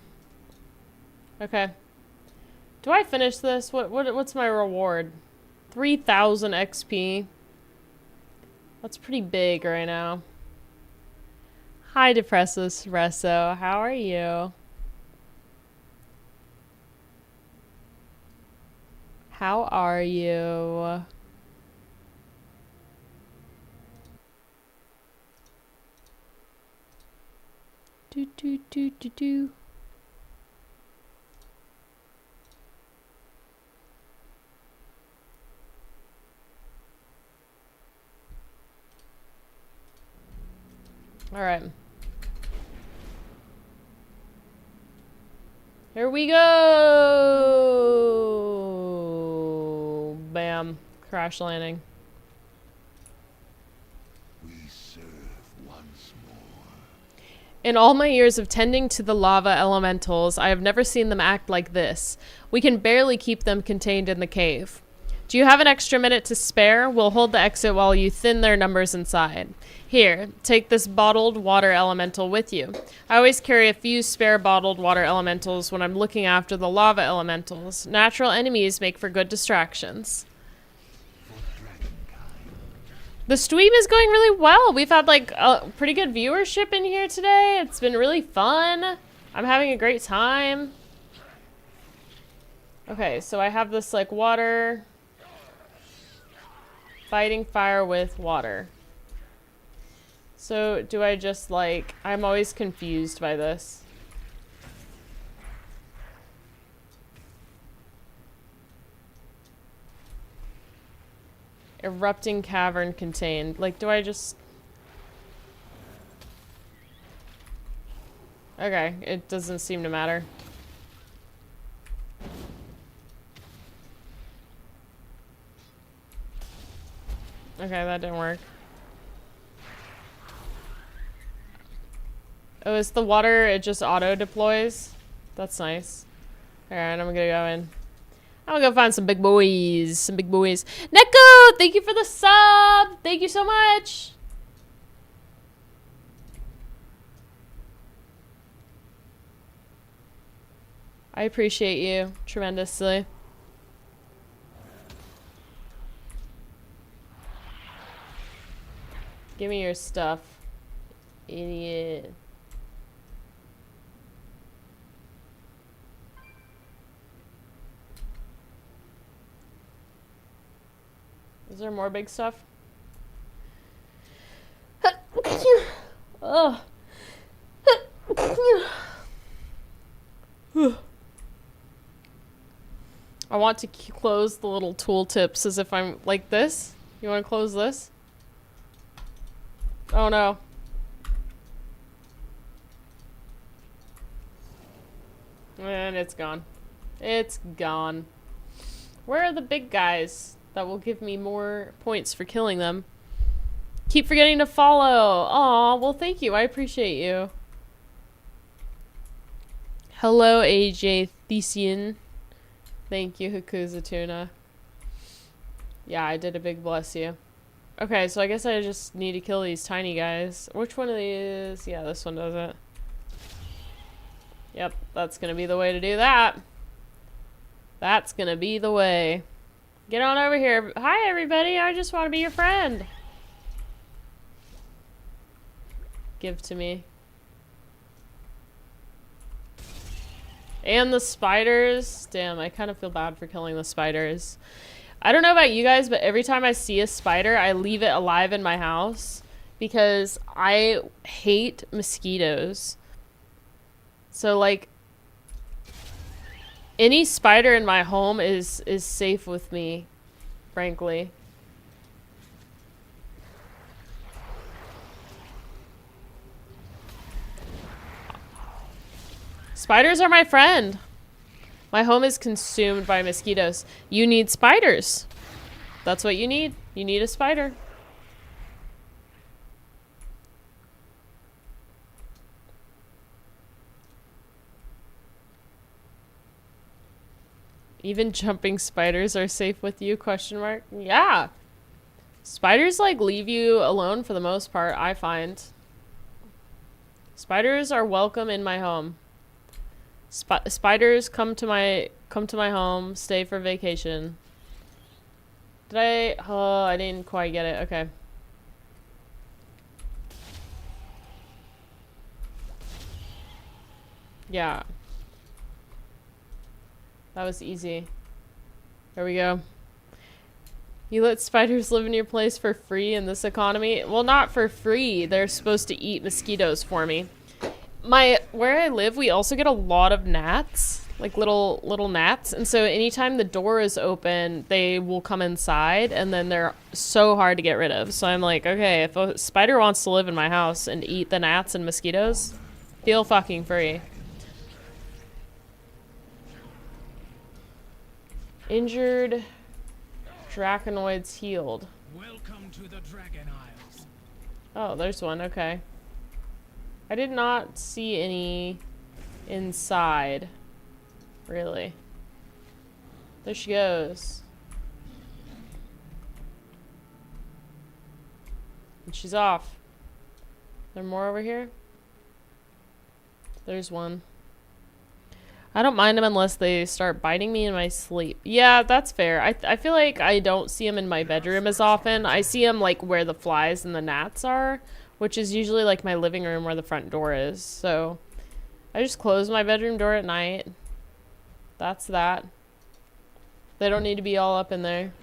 Okay. Do I finish this? What's my reward? 3,000 XP. That's pretty big right now. Hi, Depresso Espresso. How are you? How are you? Do do do do do. All right. Here we go. Bam. Crash landing. We serve once more. In all my years of tending to the lava elementals, I have never seen them act like this. We can barely keep them contained in the cave. Do you have an extra minute to spare? We'll hold the exit while you thin their numbers inside. Here, take this bottled water elemental with you. I always carry a few spare bottled water elementals when I'm looking after the lava elementals. Natural enemies make for good distractions. The stream is going really well. We've had like a pretty good viewership in here today. It's been really fun. I'm having a great time. Okay, so I have this like water. Fighting fire with water. So do I just like, I'm always confused by this. Erupting cavern contained. Like, do I just... Okay, it doesn't seem to matter. Okay, that didn't work. Oh, is the water, it just auto deploys? That's nice. Alright, I'm gonna go in. I'm gonna go find some big boys. Some big boys. Neko! Thank you for the sub! Thank you so much! I appreciate you tremendously. Give me your stuff, idiot. Is there more big stuff? Oh. I want to close the little tooltips as if I'm like this. You want to close this? Oh no. And it's gone. It's gone. Where are the big guys that will give me more points for killing them? Keep forgetting to follow. Aw, well thank you. I appreciate you. Hello, AJ Thesian. Thank you, Hakuza Tuna. Yeah, I did a big bless you. Okay, so I guess I just need to kill these tiny guys. Which one of these? Yeah, this one does it. Yep, that's gonna be the way to do that. That's gonna be the way. Get on over here. Hi, everybody. I just want to be your friend. Give to me. And the spiders. Damn, I kind of feel bad for killing the spiders. I don't know about you guys, but every time I see a spider, I leave it alive in my house because I hate mosquitoes. So, like, any spider in my home is safe with me, frankly. Spiders are my friend. My home is consumed by mosquitoes. You need spiders. That's what you need. You need a spider. Even jumping spiders are safe with you? Question mark. Yeah. Spiders like leave you alone for the most part, I find. Spiders are welcome in my home. Spiders come to my home, stay for vacation. Did I? Oh, I didn't quite get it. Okay. Yeah. That was easy. There we go. You let spiders live in your place for free in this economy? Well, not for free. They're supposed to eat mosquitoes for me. Where I live, we also get a lot of gnats, like little gnats, and so anytime the door is open, they will come inside, and then they're so hard to get rid of. So I'm like, okay, if a spider wants to live in my house and eat the gnats and mosquitoes, feel fucking free. Injured Draconoids healed. Welcome to the Dragon Isles. Oh, there's one. Okay. I did not see any inside, really. There she goes. And she's off. There more over here? There's one. I don't mind them unless they start biting me in my sleep. Yeah, that's fair. I feel like I don't see them in my bedroom as often. I see them like where the flies and the gnats are, which is usually like my living room where the front door is. So I just close my bedroom door at night. That's that. They don't need to be all up in there.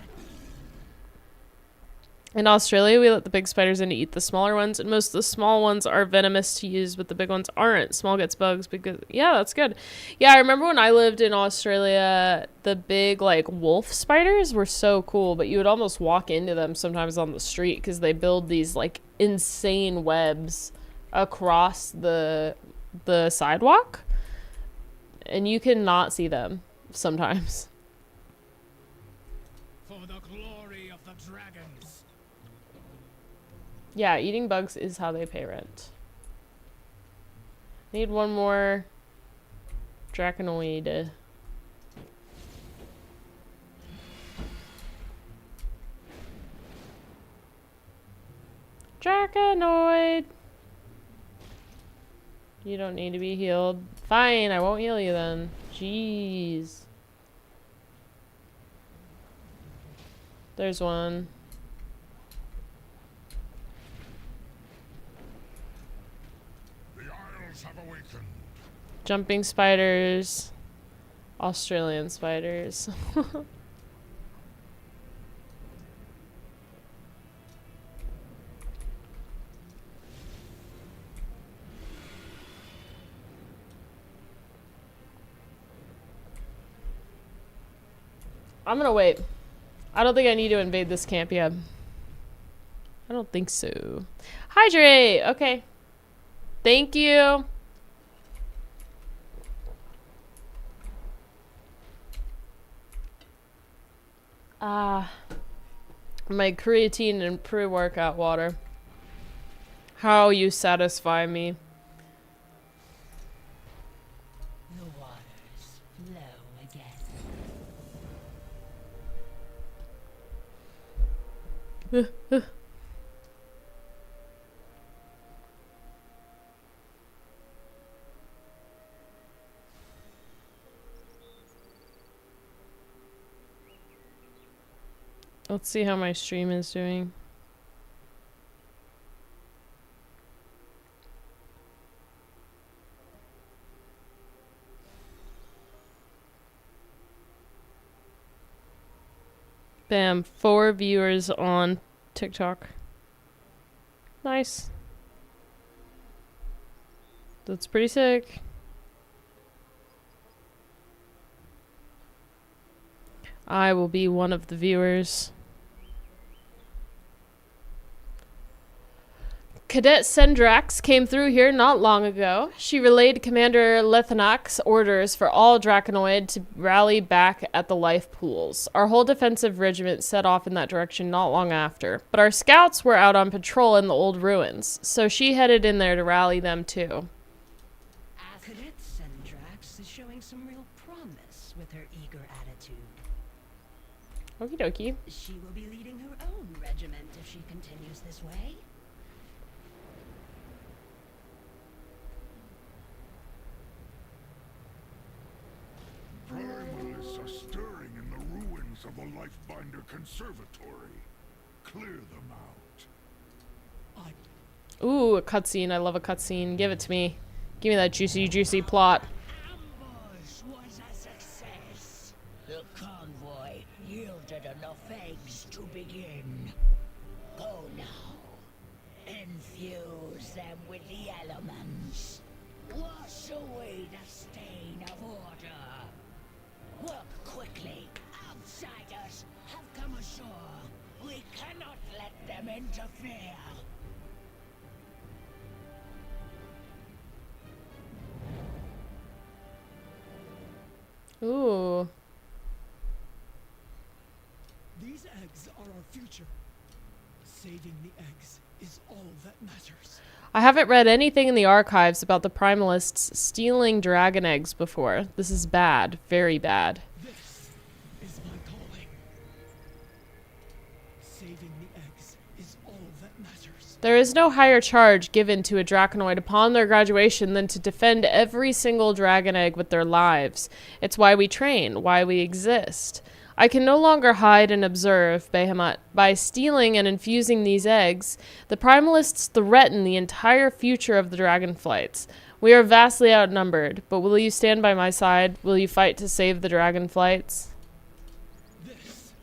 In Australia, we let the big spiders in to eat the smaller ones, and most of the small ones are venomous to use, but the big ones aren't. Small gets bugs because, yeah, that's good. Yeah, I remember when I lived in Australia, the big, like, wolf spiders were so cool, but you would almost walk into them sometimes on the street because they build these, like, insane webs across the sidewalk, and you cannot see them sometimes. For the glory of the dragons. Yeah, eating bugs is how they pay rent. Need one more Draconoid. Draconoid! You don't need to be healed. Fine, I won't heal you then. Jeez. There's one. The Isles have awakened. Jumping spiders. Australian spiders. I'm gonna wait. I don't think I need to invade this camp yet. I don't think so. Hydrate! Okay. Thank you. My creatine and pre-workout water. How you satisfy me. The waters flow again. Let's see how my stream is doing. Bam, 4 viewers on TikTok. Nice. That's pretty sick. I will be one of the viewers. Cadet Sendrax came through here not long ago. She relayed Commander Lethanak's orders for all Draconoid to rally back at the life pools. Our whole defensive regiment set off in that direction not long after, but our scouts were out on patrol in the old ruins, so she headed in there to rally them too. Cadet Sendrax is showing some real promise with her eager attitude. Okie dokie. She will be leading her own regiment if she continues this way. Primalists are stirring in the ruins of the Lifebinder Conservatory. Clear them out. Ooh, a cutscene. I love a cutscene. Give it to me. Give me that juicy, juicy plot. Ambush was a success. The convoy yielded enough eggs to begin. Go now. Infuse them with the elements. Wash away the stain of order. Work quickly. Outsiders have come ashore. We cannot let them interfere. Ooh. These eggs are our future. Saving the eggs is all that matters. I haven't read anything in the archives about the Primalists stealing dragon eggs before. This is bad. Very bad. This is my calling. Saving the eggs is all that matters. There is no higher charge given to a Draconoid upon their graduation than to defend every single dragon egg with their lives. It's why we train, why we exist. I can no longer hide and observe, Behemoth. By stealing and infusing these eggs, the Primalists threaten the entire future of the Dragonflights. We are vastly outnumbered, but will you stand by my side? Will you fight to save the Dragonflights? This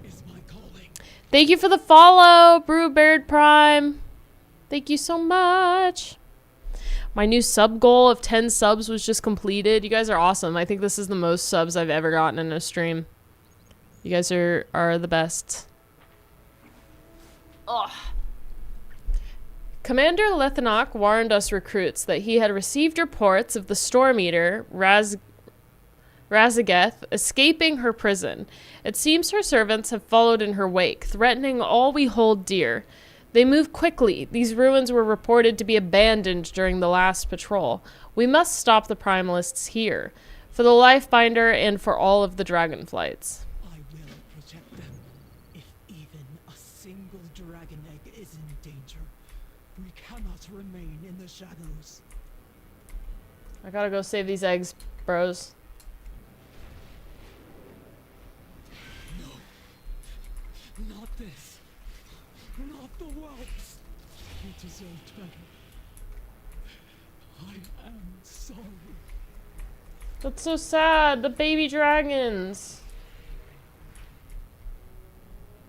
is my calling. Thank you for the follow, Brewbeard Prime. Thank you so much. My new sub goal of 10 subs was just completed. You guys are awesome. I think this is the most subs I've ever gotten in a stream. You guys are the best. Ugh. Commander Lethanak warned us recruits that he had received reports of the Storm Eater, Razageth, escaping her prison. It seems her servants have followed in her wake, threatening all we hold dear. They move quickly. These ruins were reported to be abandoned during the last patrol. We must stop the primalists here. For the Lifebinder and for all of the Dragonflights. I will protect them. If even a single dragon egg is in danger, we cannot remain in the shadows. I gotta go save these eggs, bros. No. Not this. Not the whelps. You deserved better. I am sorry. That's so sad. The baby dragons.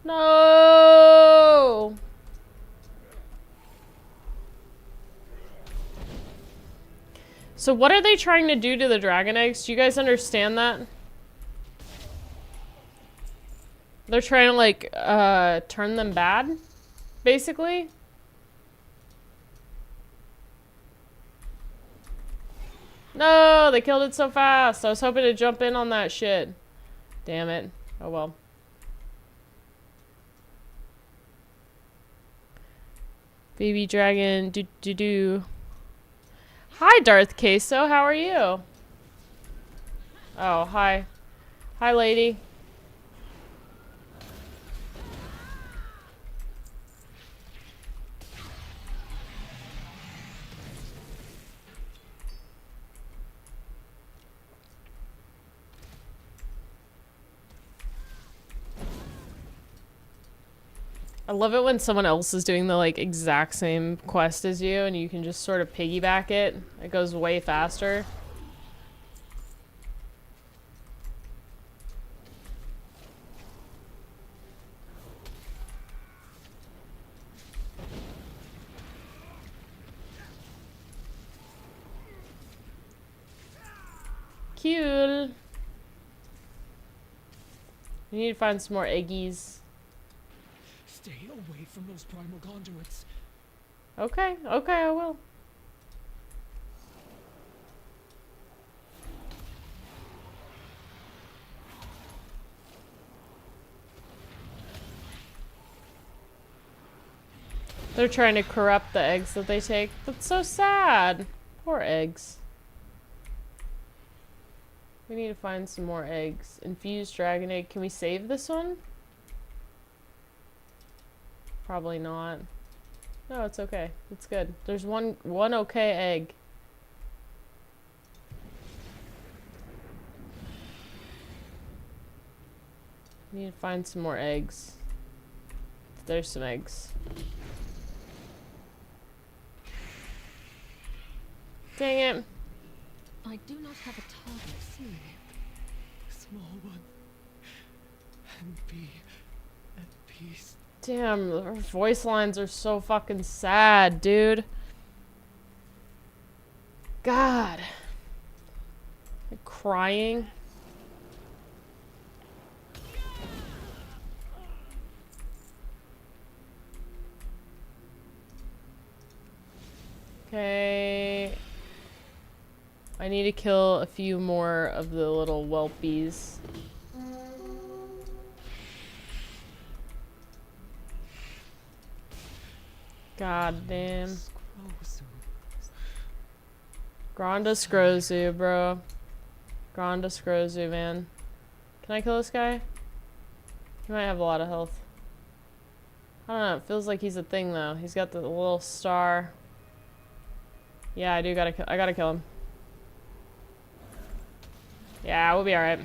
No. So what are they trying to do to the dragon eggs? Do you guys understand that? They're trying to like turn them bad, basically. No, they killed it so fast. I was hoping to jump in on that shit. Damn it. Oh well. Baby dragon, do. Hi, Darth Queso. How are you? Oh, hi. Hi, lady. I love it when someone else is doing the like exact same quest as you and you can just sort of piggyback it. It goes way faster. Cool. We need to find some more eggies. Stay away from those primal conduits. Okay, okay, I will. They're trying to corrupt the eggs that they take. That's so sad. Poor eggs. We need to find some more eggs. Infused dragon egg. Can we save this one? Probably not. No, it's okay. It's good. There's one okay egg. Need to find some more eggs. There's some eggs. Dang it. I do not have a target. See, small one, and be at peace. Damn, her voice lines are so fucking sad, dude. God. Like crying. Okay. I need to kill a few more of the little whelpies. God damn. Granda Scrozu, bro. Granda Scrozu, man. Can I kill this guy? He might have a lot of health. I don't know. It feels like he's a thing, though. He's got the little star. Yeah, I gotta kill him. Yeah, we'll be alright.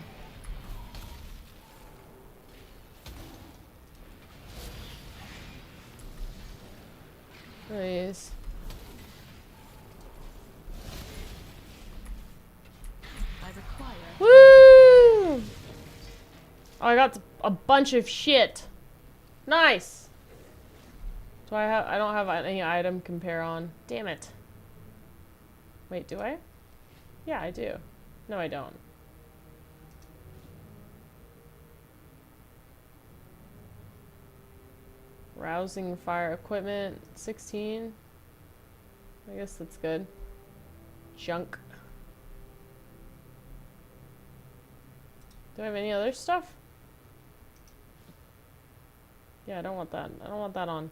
Please. I require. Woo! Oh, I got a bunch of shit. Nice. Do I have? I don't have any item compare on. Damn it. Wait, do I? Yeah, I do. No, I don't. Rousing fire equipment, 16. I guess that's good. Junk. Do I have any other stuff? Yeah, I don't want that. I don't want that on.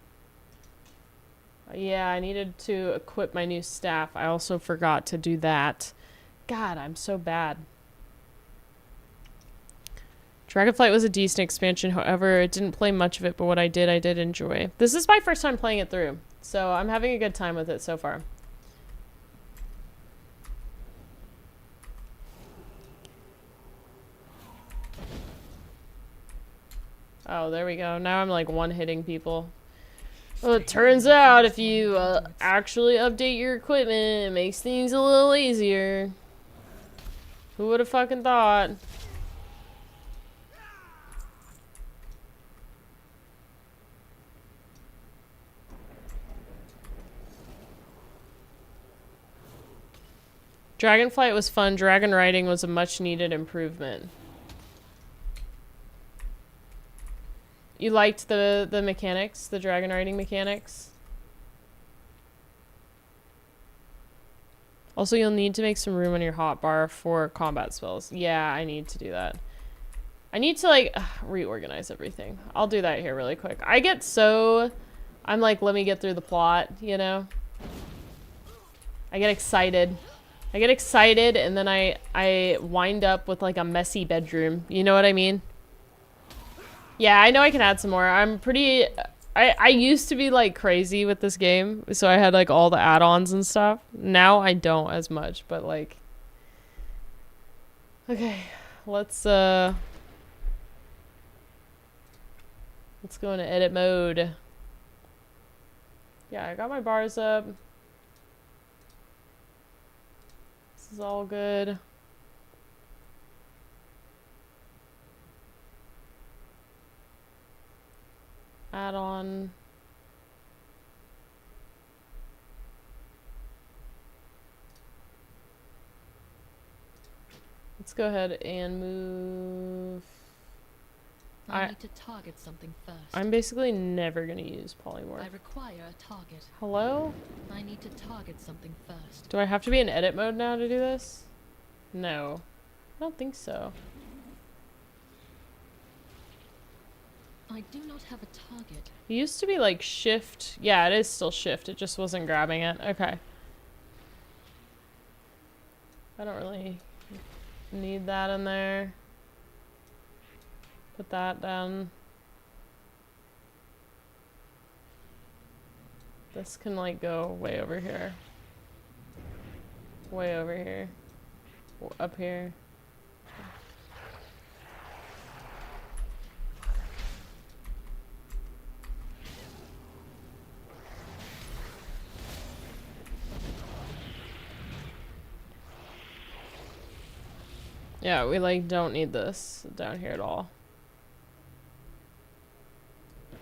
Yeah, I needed to equip my new staff. I also forgot to do that. God, I'm so bad. Dragonflight was a decent expansion. However, it didn't play much of it, but what I did enjoy. This is my first time playing it through, so I'm having a good time with it so far. Oh, there we go. Now I'm like one-hitting people. Well, it turns out if you actually update your equipment, it makes things a little easier. Who would have fucking thought? Dragonflight was fun. Dragon riding was a much needed improvement. You liked the mechanics, the dragon riding mechanics? Also, you'll need to make some room on your hotbar for combat spells. Yeah, I need to do that. I need to, like, reorganize everything. I'll do that here really quick. I get so... I'm like, let me get through the plot, you know? I get excited. I get excited, and then I wind up with, like, a messy bedroom. You know what I mean? Yeah, I know I can add some more. I'm pretty... I used to be, like, crazy with this game, so I had, like, all the add-ons and stuff. Now I don't as much, but, like... Okay, let's go into edit mode. Yeah, I got my bars up. This is all good. Add on. Let's go ahead and move. I need to target something first. I'm basically never gonna use polymorph. I require a target. Hello? I need to target something first. Do I have to be in edit mode now to do this? No. I don't think so. I do not have a target. It used to be like shift. Yeah, it is still shift. It just wasn't grabbing it. Okay. I don't really need that in there. Put that down. This can like go way over here. Way over here. Up here. Yeah, we like don't need this down here at all.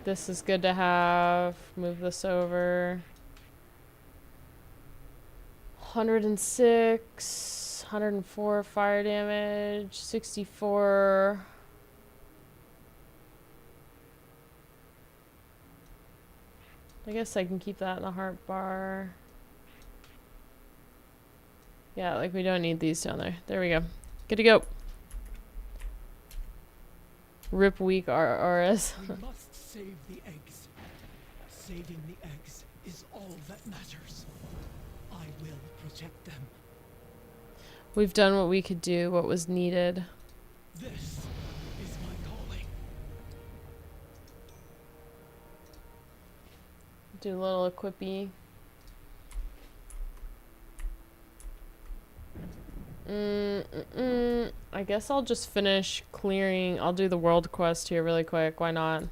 This is good to have. Move this over. 106, 104 fire damage, 64. I guess I can keep that in the heart bar. Yeah, like we don't need these down there. There we go. Good to go. Rip weak RS. We must save the eggs. Saving the eggs is all that matters. I will protect them. We've done what we could do, what was needed. This is my calling. Do a little equippy. I guess I'll just finish clearing. I'll do the world quest here really quick. Why not?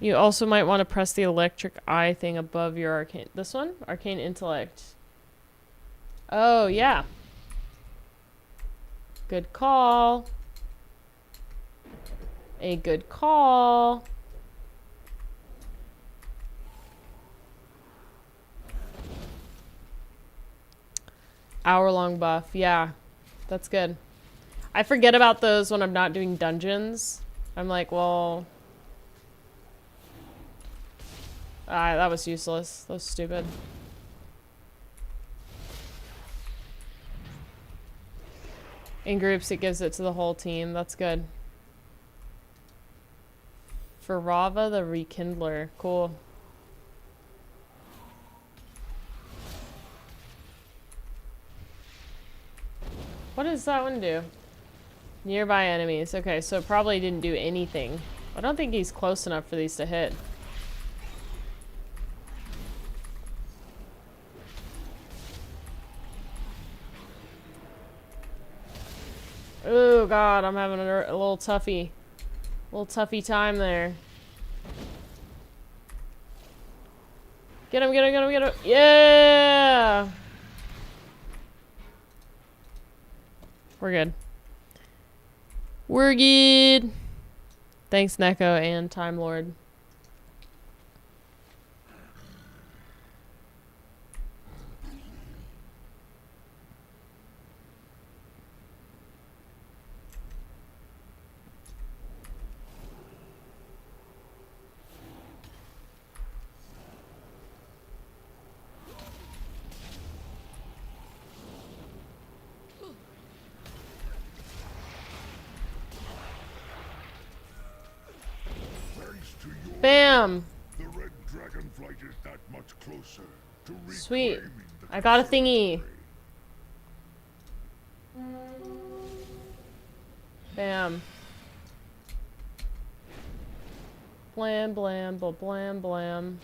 You also might want to press the electric eye thing above your arcane. This one? Arcane intellect. Oh, yeah. Good call. A good call. Hour-long buff. Yeah, that's good. I forget about those when I'm not doing dungeons. I'm like, well... that was useless. That was stupid. In groups, it gives it to the whole team. That's good. for Rava the Rekindler. Cool. What does that one do? Nearby enemies. Okay, so it probably didn't do anything. I don't think he's close enough for these to hit. Oh god, I'm having a little toughy time there. Get him, get him, get him, get him. Yeah! We're good. We're good. Thanks, Neko and Time Lord. Bam! The red dragonflight is that much closer to Sweet. reclaiming the I got a thingy. Bam. Blam, blam, blah, blam, blam.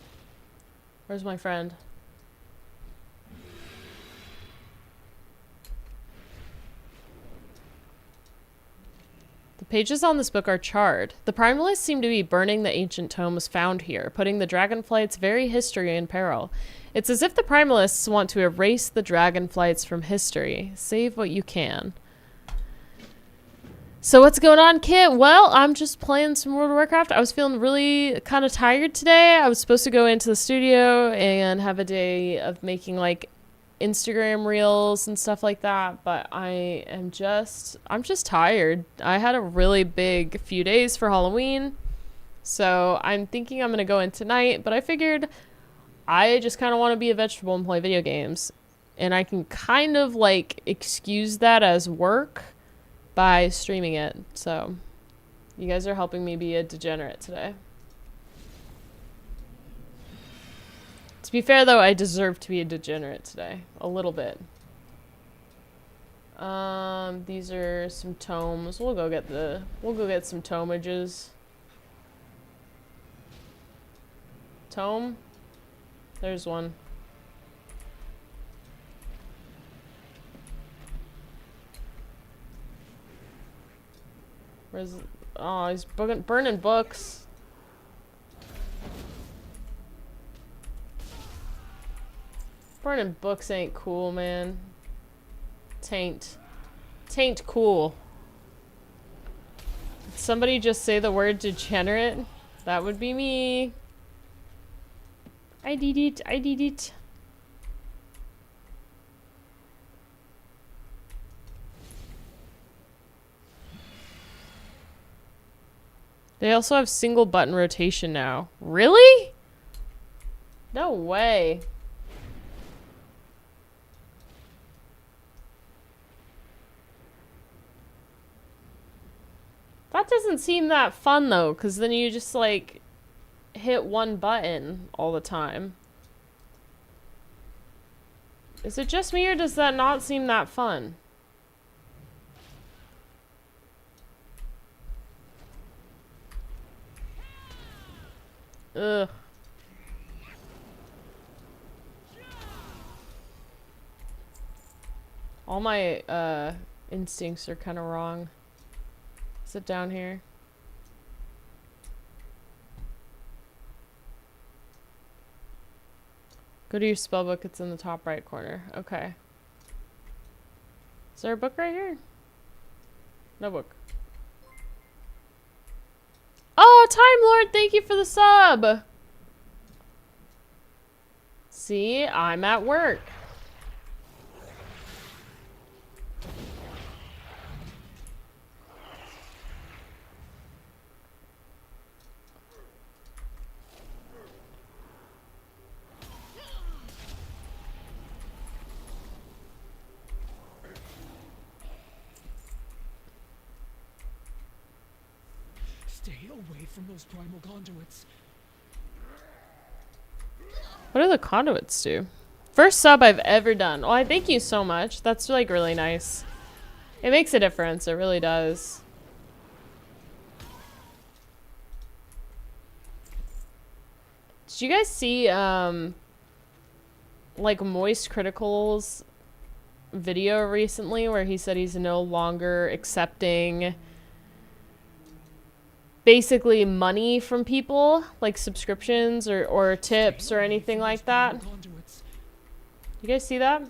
Where's my friend? The pages on this book are charred. The Primalists seem to be burning the ancient tomes found here, putting the Dragonflight's very history in peril. It's as if the Primalists want to erase the Dragonflights from history. Save what you can. So what's going on, Kit? Well, I'm just playing some World of Warcraft. I was feeling really kind of tired today. I was supposed to go into the studio and have a day of making like Instagram reels and stuff like that, but I'm just tired. I had a really big few days for Halloween, so I'm thinking I'm gonna go in tonight, but I figured I just kind of want to be a vegetable and play video games, and I can kind of like excuse that as work by streaming it. So you guys are helping me be a degenerate today. To be fair, though, I deserve to be a degenerate today. A little bit. These are some tomes. We'll go get some tomages. Tome? There's one. Where's... Oh, he's burning books. Burning books ain't cool, man. Taint cool. Did somebody just say the word degenerate? That would be me. I did it. They also have single button rotation now. Really? No way. That doesn't seem that fun though, because then you just like hit one button all the time. Is it just me or does that not seem that fun? Ugh. All my instincts are kind of wrong. Is it down here? Go to your spellbook, it's in the top right corner. Okay. Is there a book right here? No book. Oh, Time Lord, thank you for the sub! See, I'm at work. Stay away from those primal conduits. What do the conduits do? First sub I've ever done. Well, I thank you so much. That's like really nice. It makes a difference. It really does. Did you guys see like Moist Critical's video recently where he said he's no longer accepting basically money from people, like subscriptions or tips or anything like that? You guys see that?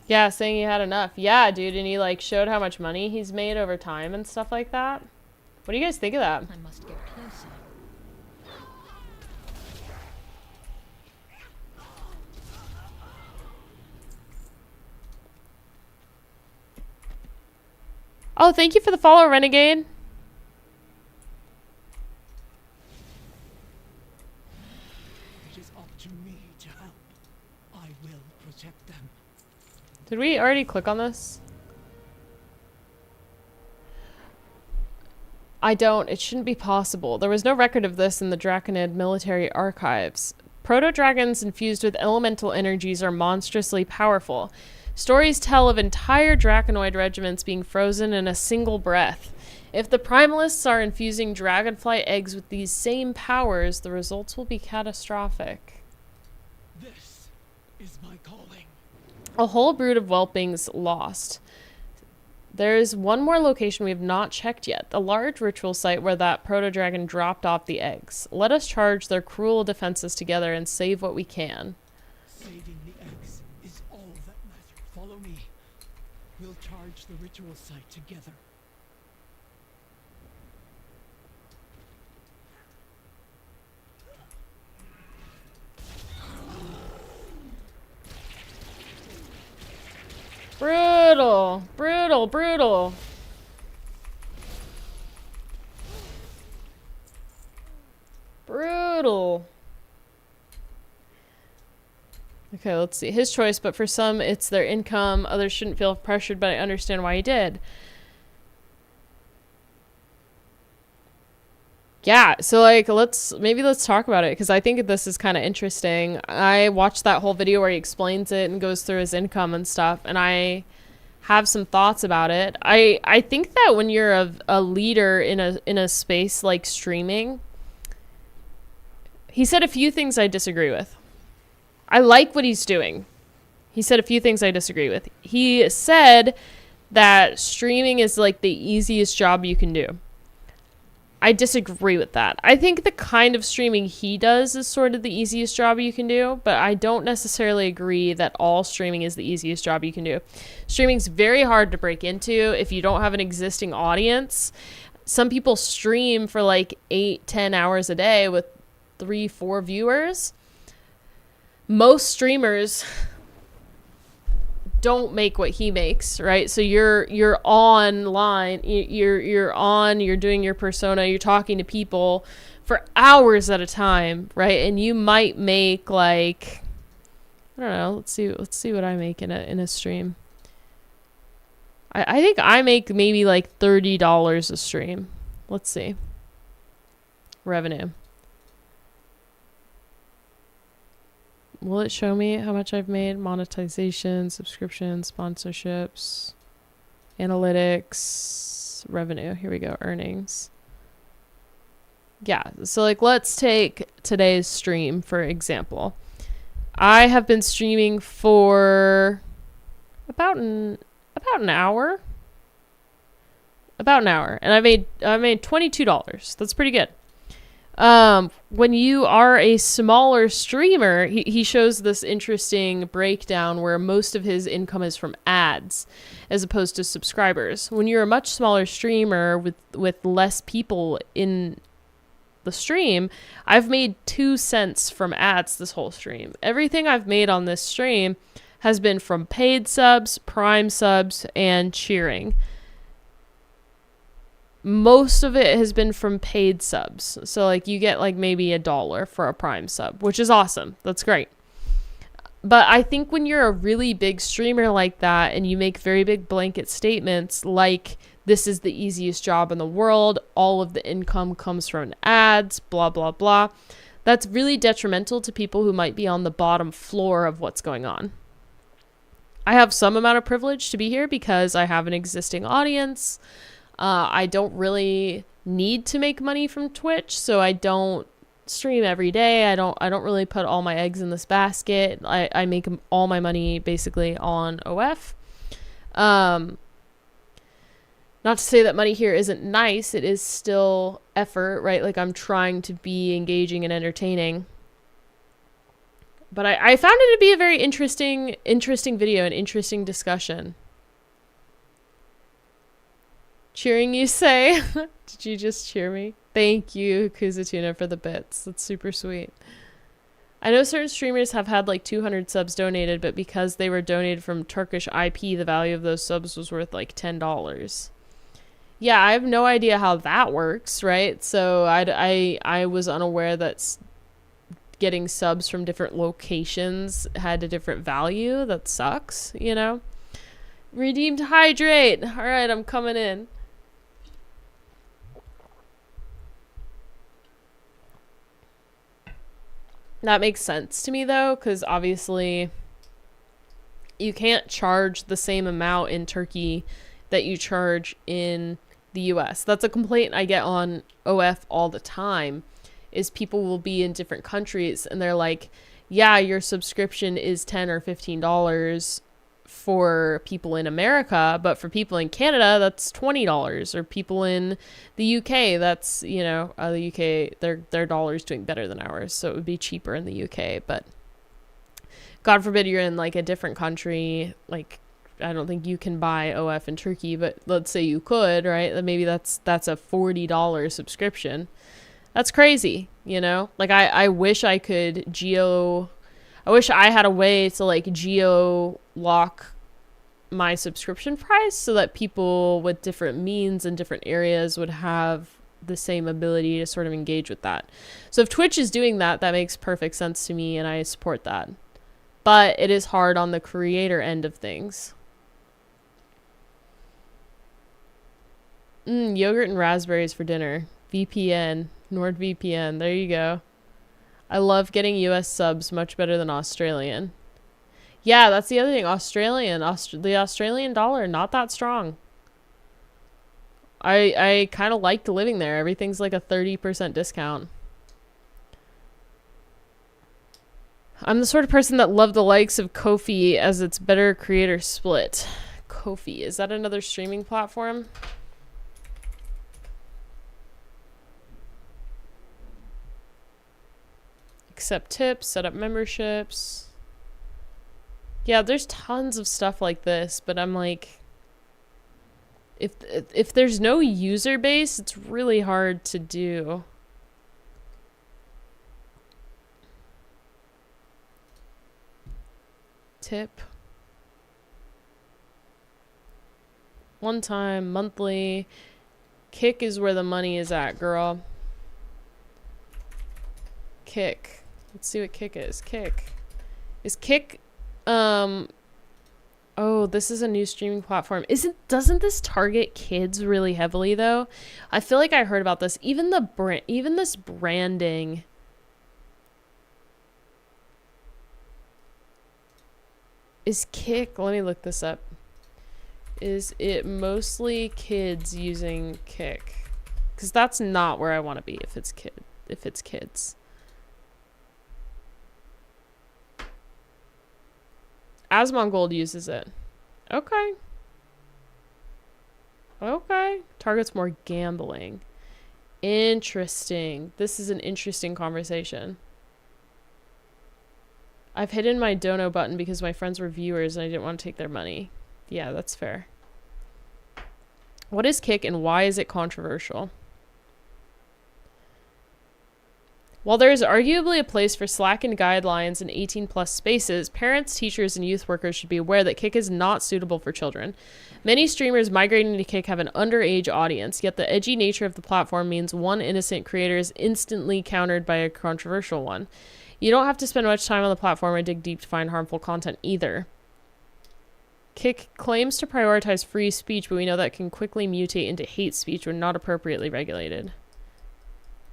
Yeah, saying he had enough. Yeah, dude, and he like showed how much money he's made over time and stuff like that. What do you guys think of that? I must get closer. Oh, thank you for the follow, Renegade. It is up to me to help. I will protect them. Did we already click on this? I don't. It shouldn't be possible. There was no record of this in the Draconid military archives. Proto-dragons infused with elemental energies are monstrously powerful. Stories tell of entire Draconoid regiments being frozen in a single breath. If the Primalists are infusing dragonfly eggs with these same powers, the results will be catastrophic. This is my calling. A whole brood of whelpings lost. There's one more location we have not checked yet, the large ritual site where that proto-dragon dropped off the eggs. Let us charge their cruel defenses together and save what we can. Saving the eggs is all that matters. Follow me. We'll charge the ritual site together. Brutal, brutal, brutal. Brutal. Okay, let's see. His choice, but for some, it's their income. Others shouldn't feel pressured, but I understand why he did. Yeah, so like let's talk about it because I think this is kind of interesting. I watched that whole video where he explains it and goes through his income and stuff, and I have some thoughts about it. I think that when you're a leader in a space like streaming, he said a few things I disagree with. I like what he's doing. He said a few things I disagree with. He said that streaming is like the easiest job you can do. I disagree with that. I think the kind of streaming he does is sort of the easiest job you can do, but I don't necessarily agree that all streaming is the easiest job you can do. Streaming's very hard to break into if you don't have an existing audience. Some people stream for like 8-10 hours a day with 3-4 viewers. Most streamers don't make what he makes, right? So you're online, you're doing your persona, you're talking to people for hours at a time, right? And you might make like, I don't know, let's see what I make in a stream. I think I make maybe like $30 a stream. Let's see. Revenue. Will it show me how much I've made? Monetization, subscriptions, sponsorships, analytics, revenue. Here we go. Earnings. Yeah. So like, let's take today's stream, for example. I have been streaming for about an hour. About an hour. And I made $22. That's pretty good. When you are a smaller streamer, he shows this interesting breakdown where most of his income is from ads as opposed to subscribers. When you're a much smaller streamer with less people in the stream, I've made 2 cents from ads this whole stream. Everything I've made on this stream has been from paid subs, Prime subs, and cheering. most of it has been from paid subs. So like you get like maybe $1 for a Prime sub, which is awesome. That's great. But I think when you're a really big streamer like that and you make very big blanket statements like this is the easiest job in the world, all of the income comes from ads, blah, blah, blah, that's really detrimental to people who might be on the bottom floor of what's going on. I have some amount of privilege to be here because I have an existing audience. I don't really need to make money from Twitch, so I don't stream every day. I don't really put all my eggs in this basket. I make all my money basically on OF. Not to say that money here isn't nice. It is still effort, right? Like I'm trying to be engaging and entertaining. But I found it to be a very interesting video, an interesting discussion. Cheering, you say? Did you just cheer me? Thank you, Kuzatuna, for the bits. That's super sweet. I know certain streamers have had like 200 subs donated, but because they were donated from Turkish IP, the value of those subs was worth like $10. Yeah, I have no idea how that works, right? So I was unaware that getting subs from different locations had a different value. That sucks, you know? Redeemed hydrate. All right, I'm coming in. That makes sense to me though, because obviously you can't charge the same amount in Turkey that you charge in the US. That's a complaint I get on OF all the time, is people will be in different countries and they're like, yeah, your subscription is $10 or $15 for people in America, but for people in Canada, that's $20, or people in the UK, that's, you know, the UK, their dollar's doing better than ours, so it would be cheaper in the UK. But God forbid you're in like a different country, like I don't think you can buy OF in Turkey, but let's say you could, right? Maybe that's a $40 subscription. That's crazy, you know? Like I wish I could I wish I had a way to like geo lock my subscription price so that people with different means in different areas would have the same ability to sort of engage with that. So if Twitch is doing that, that makes perfect sense to me and I support that. But it is hard on the creator end of things. Yogurt and raspberries for dinner. VPN. NordVPN. There you go. I love getting US subs much better than Australian. Yeah, that's the other thing. The Australian dollar, not that strong. I kind of liked living there. Everything's like a 30% discount. I'm the sort of person that loved the likes of Ko-fi as its better creator split. Ko-fi. Is that another streaming platform? Accept tips, set up memberships. Yeah, there's tons of stuff like this, but I'm like, if there's no user base, it's really hard to do. Tip. One time, monthly. Kick is where the money is at, girl. Kick. Let's see what Kick is. Kick. Is Kick, oh, this is a new streaming platform. Doesn't this target kids really heavily though? I feel like I heard about this. Even this branding. Is Kick, let me look this up. Is it mostly kids using Kick? Because that's not where I want to be if it's kids. Asmongold uses it. Okay. Okay. Targets more gambling. Interesting. This is an interesting conversation. I've hidden my dono button because my friends were viewers and I didn't want to take their money. Yeah, that's fair. What is Kick and why is it controversial? While there is arguably a place for slackened guidelines in 18-plus spaces, parents, teachers, and youth workers should be aware that Kick is not suitable for children. Many streamers migrating to Kick have an underage audience, yet the edgy nature of the platform means one innocent creator is instantly countered by a controversial one. You don't have to spend much time on the platform or dig deep to find harmful content either. Kick claims to prioritize free speech, but we know that can quickly mutate into hate speech when not appropriately regulated.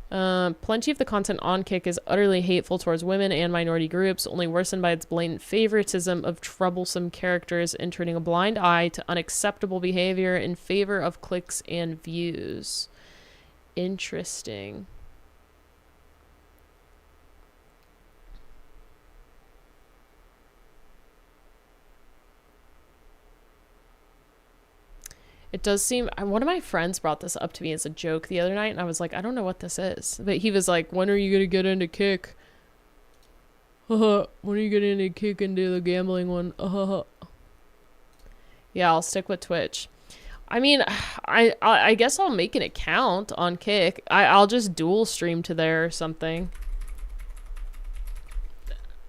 Plenty of the content on Kick is utterly hateful towards women and minority groups, only worsened by its blatant favoritism of troublesome characters and turning a blind eye to unacceptable behavior in favor of clicks and views. Interesting. It does seem, one of my friends brought this up to me as a joke the other night, and I was like, I don't know what this is. But he was like, when are you going to get into Kick? When are you getting into Kick and do the gambling one? Yeah, I'll stick with Twitch. I mean, I guess I'll make an account on Kick. I'll just dual stream to there or something.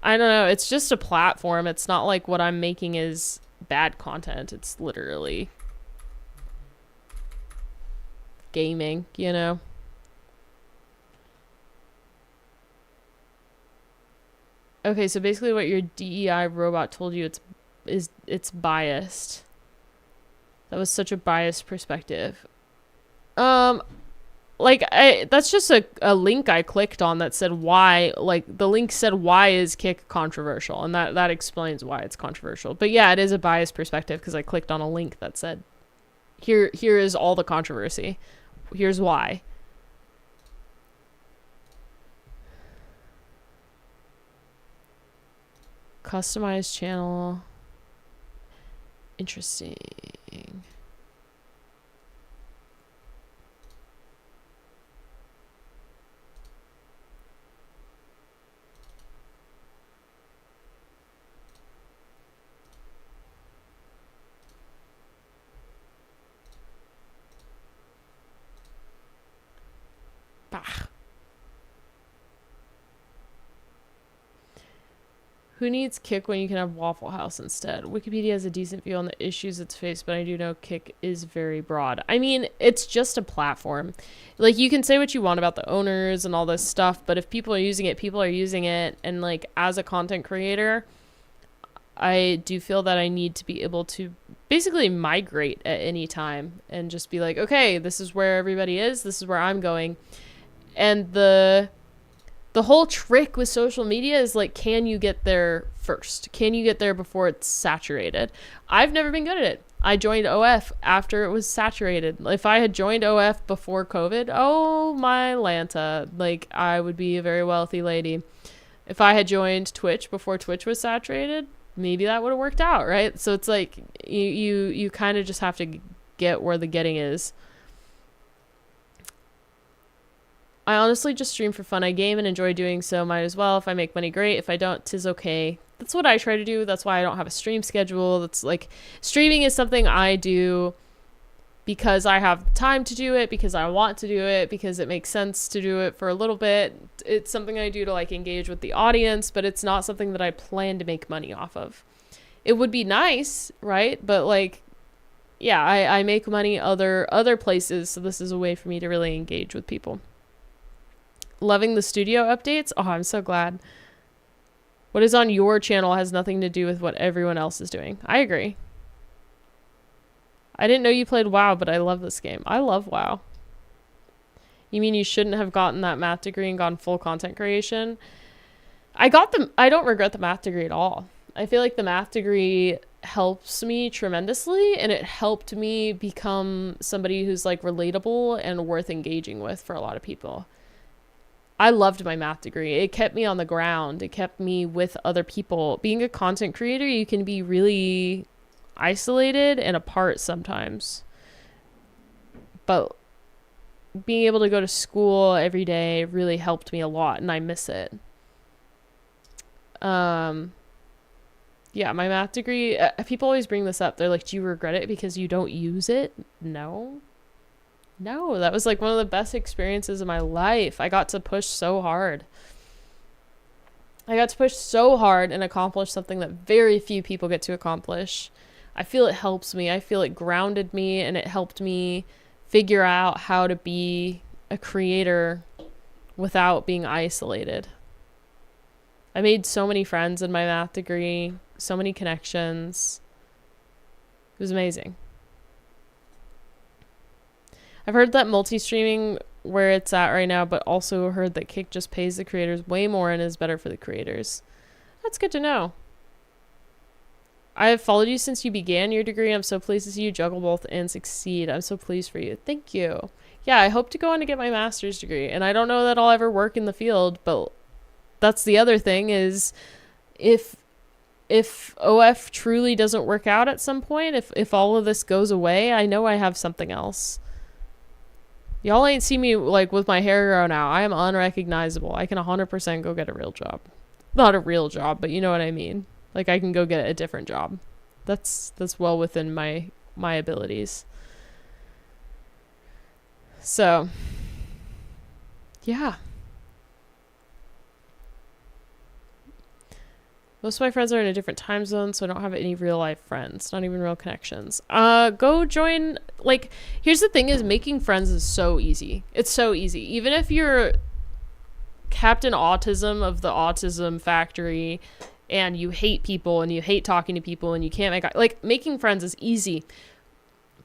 I don't know. It's just a platform. It's not like what I'm making is bad content. It's literally gaming, you know. Okay, so basically what your DEI robot told you it's biased. That was such a biased perspective. Like that's just a link I clicked on that said why, like the link said why is Kick controversial, and that explains why it's controversial. But yeah, it is a biased perspective because I clicked on a link that said here is all the controversy. Here's why. Customized channel. Interesting. Who needs Kick when you can have Waffle House instead? Wikipedia has a decent view on the issues it's faced, but I do know Kick is very broad. I mean, it's just a platform. Like, you can say what you want about the owners and all this stuff, but if people are using it, people are using it. And, like, as a content creator, I do feel that I need to be able to basically migrate at any time and just be like, okay, this is where everybody is. This is where I'm going. And the whole trick with social media is like, can you get there first? Can you get there before it's saturated? I've never been good at it. I joined OF after it was saturated. If I had joined OF before COVID, oh my Lanta, like I would be a very wealthy lady. If I had joined Twitch before Twitch was saturated, maybe that would have worked out, right? So it's like you kind of just have to get where the getting is. I honestly just stream for fun. I game and enjoy doing so. Might as well. If I make money, great. If I don't, 'tis okay. That's what I try to do. That's why I don't have a stream schedule. That's like, streaming is something I do because I have time to do it, because I want to do it, because it makes sense to do it for a little bit. It's something I do to like engage with the audience, but it's not something that I plan to make money off of. It would be nice, right? But like, yeah, I make money other places. So this is a way for me to really engage with people. Loving the studio updates. Oh, I'm so glad. What is on your channel has nothing to do with what everyone else is doing. I agree. I didn't know you played WoW, but I love this game. I love WoW. You mean you shouldn't have gotten that math degree and gone full content creation? I don't regret the math degree at all. I feel like the math degree helps me tremendously, and it helped me become somebody who's like relatable and worth engaging with for a lot of people. I loved my math degree. It kept me on the ground. It kept me with other people. Being a content creator, you can be really isolated and apart sometimes. But being able to go to school every day really helped me a lot, and I miss it. Yeah, my math degree, people always bring this up. They're like, do you regret it because you don't use it? No. No, that was like one of the best experiences of my life. I got to push so hard. I got to push so hard and accomplish something that very few people get to accomplish. I feel it helps me. I feel it grounded me, and it helped me figure out how to be a creator without being isolated. I made so many friends in my math degree, so many connections. It was amazing. I've heard that multi-streaming where it's at right now, but also heard that Kick just pays the creators way more and is better for the creators. That's good to know. I have followed you since you began your degree. I'm so pleased to see you juggle both and succeed. I'm so pleased for you. Thank you. Yeah, I hope to go on to get my master's degree. And I don't know that I'll ever work in the field, but that's the other thing is if OF truly doesn't work out at some point, if all of this goes away, I know I have something else. Y'all ain't see me like with my hair grown out. I am unrecognizable. I can 100% go get a real job. Not a real job, but you know what I mean. Like I can go get a different job. That's well within my abilities. So, yeah. Most of my friends are in a different time zone, so I don't have any real life friends, not even real connections. Go join, like, here's the thing is making friends is so easy. It's so easy. Even if you're Captain Autism of the Autism Factory and you hate people and you hate talking to people and you can't making friends is easy.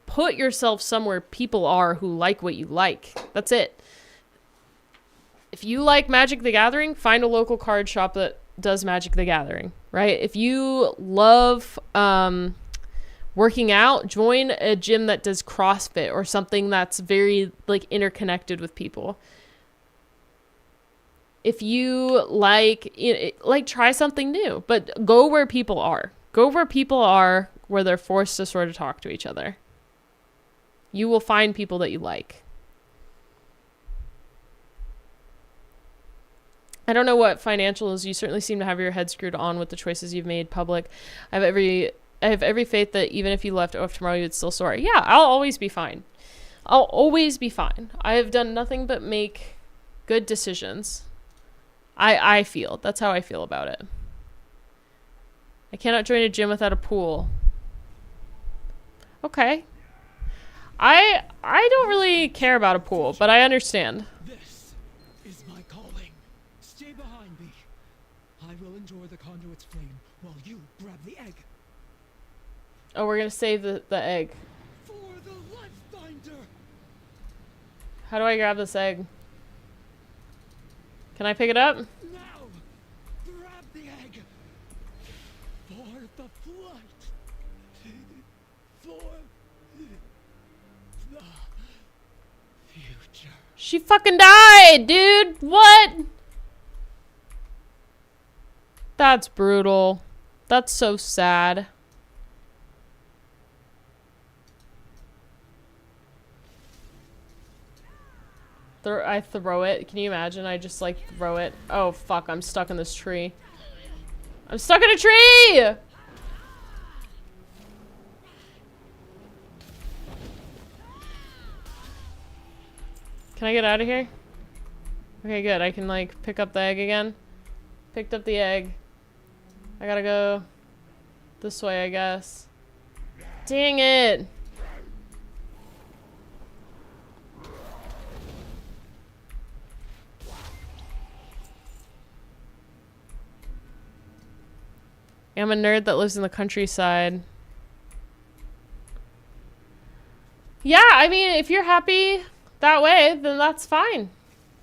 Put yourself somewhere people are who like what you like. That's it. If you like Magic the Gathering, find a local card shop that does Magic the Gathering, right? If you love working out, join a gym that does CrossFit or something that's very like interconnected with people. If you like try something new, but go where people are. Go where people are, where they're forced to sort of talk to each other. You will find people that you like. I don't know what financials. You certainly seem to have your head screwed on with the choices you've made public. I have every faith that even if you left OF tomorrow, you'd still soar. Yeah, I'll always be fine. I'll always be fine. I have done nothing but make good decisions. I feel. That's how I feel about it. I cannot join a gym without a pool. Okay. I don't really care about a pool, but I understand. This is my calling. Stay behind me. I will enjoy the conduit's flame while you grab the egg. Oh, we're gonna save the egg. For the Lifebinder. How do I grab this egg? Can I pick it up? Now, grab the egg. For the flight. For the future. She fucking died, dude. What? That's brutal. That's so sad. I throw it. Can you imagine? I just like throw it. Oh fuck, I'm stuck in this tree. I'm stuck in a tree! Can I get out of here? Okay, good. I can like pick up the egg again. Picked up the egg. I gotta go this way, I guess. Dang it! I'm a nerd that lives in the countryside. Yeah, I mean, if you're happy that way, then that's fine.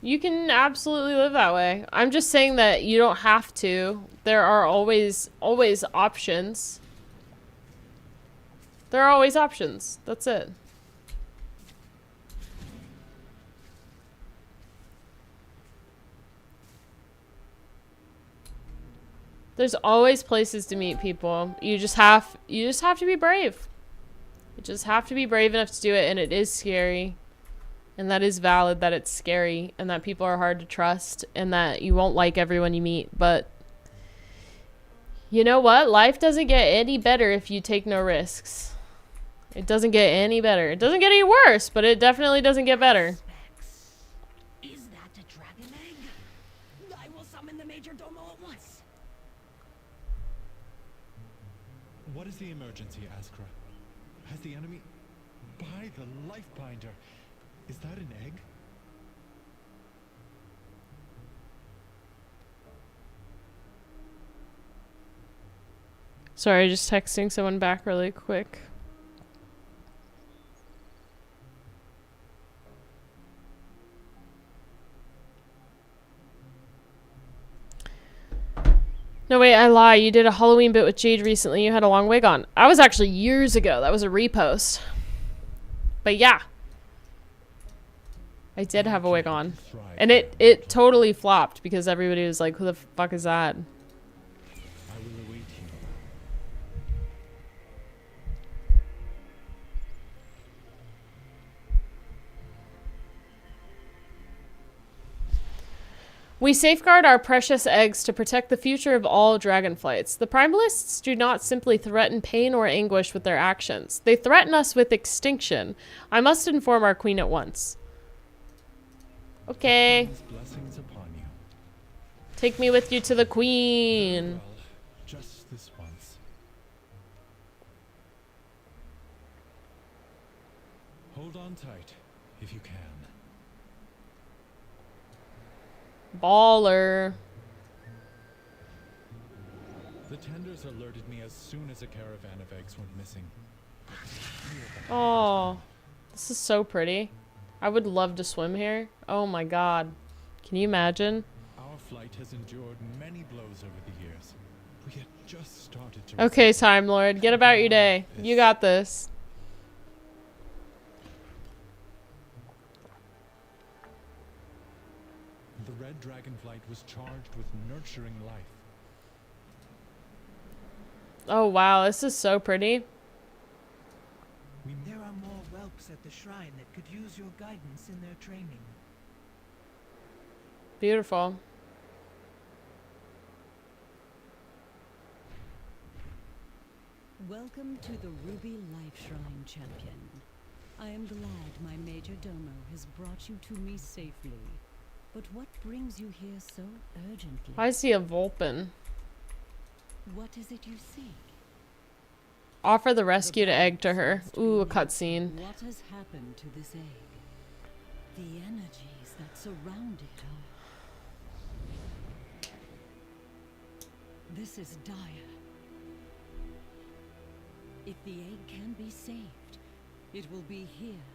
You can absolutely live that way. I'm just saying that you don't have to. There are always options. There are always options. That's it. There's always places to meet people. You just have to be brave. You just have to be brave enough to do it, and it is scary. And that is valid that it's scary and that people are hard to trust and that you won't like everyone you meet, but you know what? Life doesn't get any better if you take no risks. It doesn't get any better. It doesn't get any worse, but it definitely doesn't get better. Is that a dragon egg? I will summon the Major Domo at once. What is the emergency, Askra? Has the enemy... By the Lifebinder! Is that an egg? Sorry, just texting someone back really quick. No, wait, I lie. You did a Halloween bit with Jade recently. You had a long wig on. I was actually years ago. That was a repost. But yeah. I did have a wig on. And it totally flopped because everybody was like, who the fuck is that? I will await you. We safeguard our precious eggs to protect the future of all dragonflights. The primalists do not simply threaten pain or anguish with their actions. They threaten us with extinction. I must inform our queen at once. Okay. Blessings upon you. Take me with you to the queen. Well, just this once. Hold on tight, if you can. Baller. The tenders alerted me as soon as a caravan of eggs went missing. Oh, this is so pretty. I would love to swim here. Oh my god. Can you imagine? Our flight has endured many blows over the years. We had just started to... Okay, Time Lord, get about your day. You got this. The red dragonflight was charged with nurturing life. Oh wow, this is so pretty. There are more whelps at the shrine that could use your guidance in their training. Beautiful. Welcome to the Ruby Life Shrine, champion. I am glad my Major Domo has brought you to me safely. But what brings you here so urgently? I see a Vulpin. What is it you seek? Offer the rescued egg to her. Ooh, a cutscene. What has happened to this egg? The energies that surround it are... This is dire. If the egg can be saved, it will be here,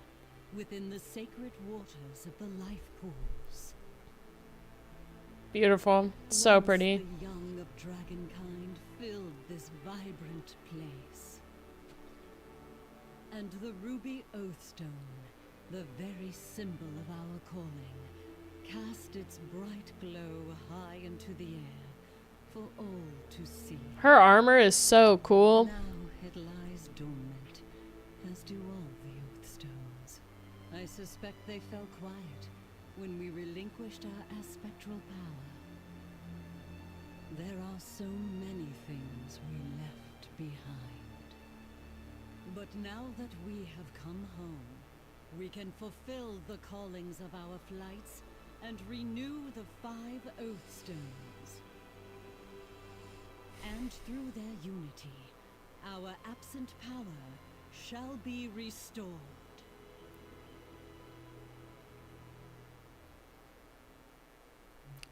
within the sacred waters of the life pools. Beautiful. So pretty. Once the young of dragonkind filled this vibrant place. And the ruby oathstone, the very symbol of our calling, cast its bright glow high into the air for all to see. Her armor is so cool. Now it lies dormant, as do all the oathstones. I suspect they fell quiet when we relinquished our aspectral power. There are so many things we left behind. But now that we have come home, we can fulfill the callings of our flights and renew the 5 oathstones. And through their unity, our absent power shall be restored.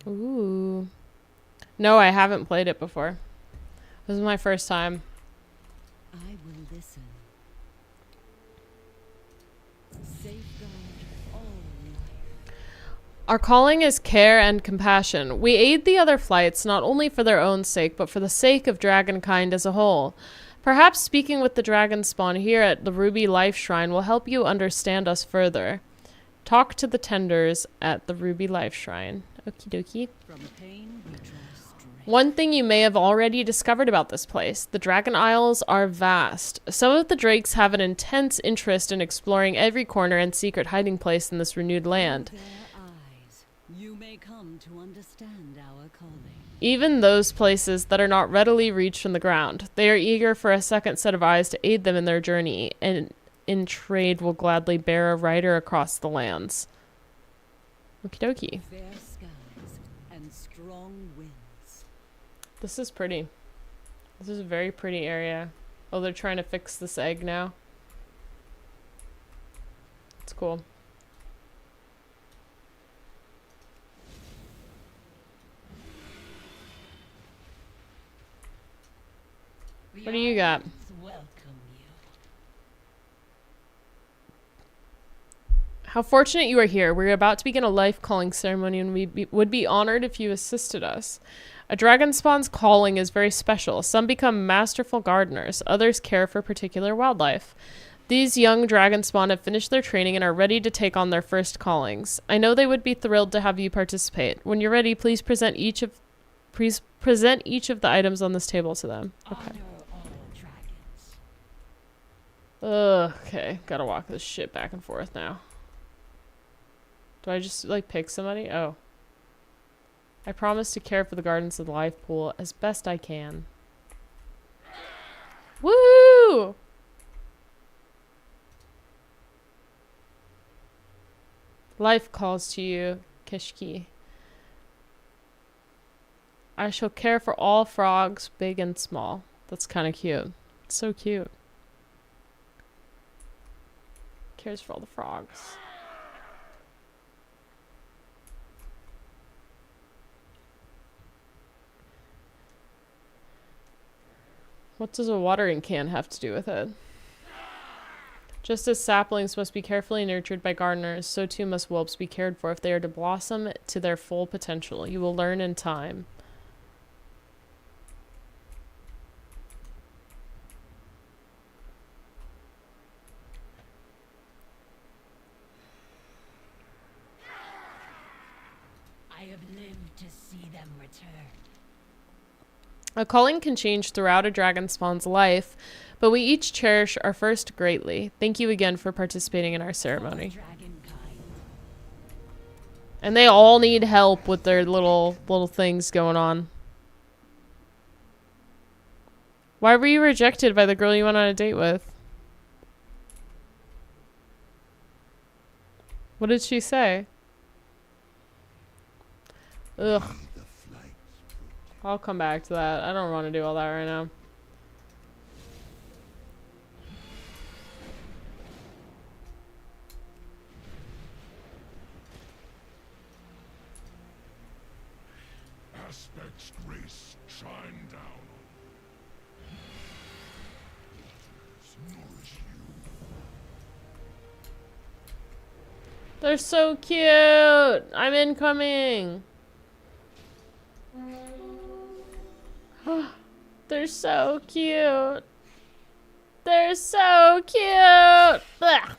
Ooh. No, I haven't played it before. This is my first time. I will listen. Safeguard all life. Our calling is care and compassion. We aid the other flights not only for their own sake, but for the sake of dragonkind as a whole. Perhaps speaking with the dragon spawn here at the Ruby Life Shrine will help you understand us further. Talk to the tenders at the Ruby Life Shrine. Okie dokie. From pain we draw strength. One thing you may have already discovered about this place, the Dragon Isles are vast. Some of the drakes have an intense interest in exploring every corner and secret hiding place in this renewed land. With their eyes, you may come to understand our calling. Even those places that are not readily reached from the ground, they are eager for a second set of eyes to aid them in their journey, and in trade will gladly bear a rider across the lands. Okie dokie. Fair skies and strong winds. This is pretty. This is a very pretty area. Oh, they're trying to fix this egg now. It's cool. What do you got? How fortunate you are here. We're about to begin a life calling ceremony and we would be honored if you assisted us. A dragon spawn's calling is very special. Some become masterful gardeners. Others care for particular wildlife. These young dragon spawn have finished their training and are ready to take on their first callings. I know they would be thrilled to have you participate. When you're ready, please present each of the items on this table to them. Okay. Okay, gotta walk this shit back and forth now. Do I just, like, pick somebody? Oh. I promise to care for the gardens of the life pool as best I can. Woo! Life calls to you, Kishki. I shall care for all frogs, big and small. That's kind of cute. It's so cute. Cares for all the frogs. What does a watering can have to do with it? Just as saplings must be carefully nurtured by gardeners, so too must whelps be cared for if they are to blossom to their full potential. You will learn in time. I have lived to see them return. A calling can change throughout a dragon spawn's life, but we each cherish our first greatly. Thank you again for participating in our ceremony. And they all need help with their little things going on. Why were you rejected by the girl you went on a date with? What did she say? Ugh. I'll come back to that. I don't want to do all that right now. Aspect's grace shine down. Nourish you. They're so cute. I'm incoming. They're so cute. They're so cute. Blah.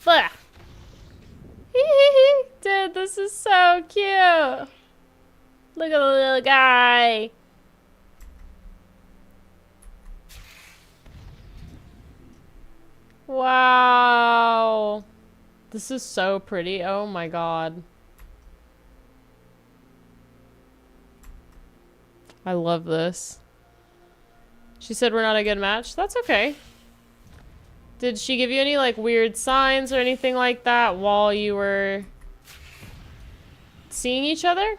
Blah. Dude, this is so cute. Look at the little guy. Wow. This is so pretty. Oh my god. I love this. She said we're not a good match. That's okay. Did she give you any like weird signs or anything like that while you were seeing each other?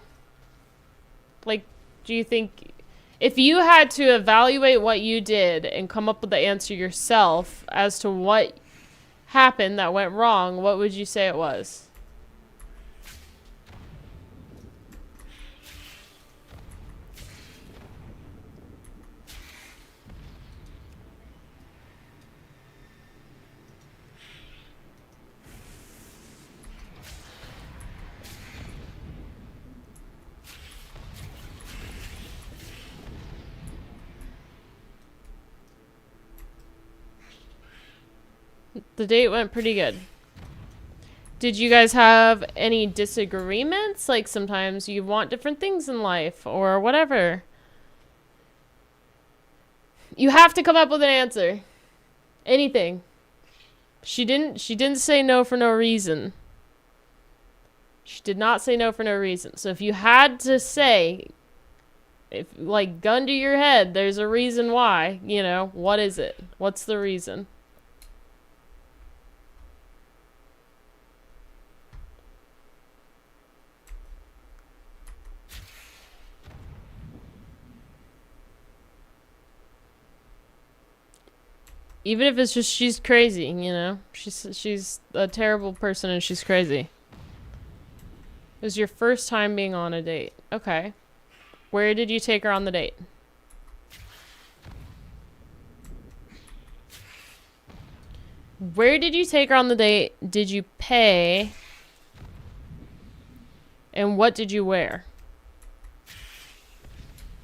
Like, do you think if you had to evaluate what you did and come up with the answer yourself as to what happened that went wrong, what would you say it was? The date went pretty good. Did you guys have any disagreements? Like sometimes you want different things in life or whatever. You have to come up with an answer. Anything. She didn't say no for no reason. She did not say no for no reason. So if you had to say, if like gun to your head, there's a reason why, you know, what is it? What's the reason? Even if it's just she's crazy, you know? She's a terrible person and she's crazy. It was your first time being on a date. Okay. Where did you take her on the date? Where did you take her on the date? Did you pay? And what did you wear?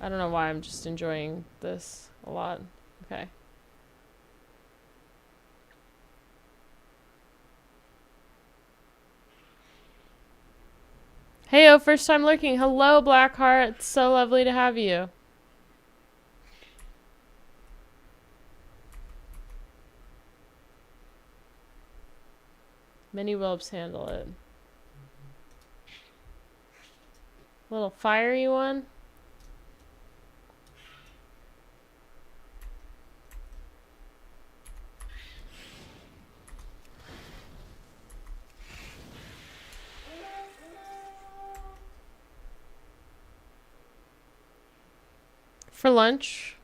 I don't know why I'm just enjoying this a lot. Okay. Heyo, first time lurking. Hello, Blackheart. It's so lovely to have you. Many whelps handle it. Little fiery one. For lunch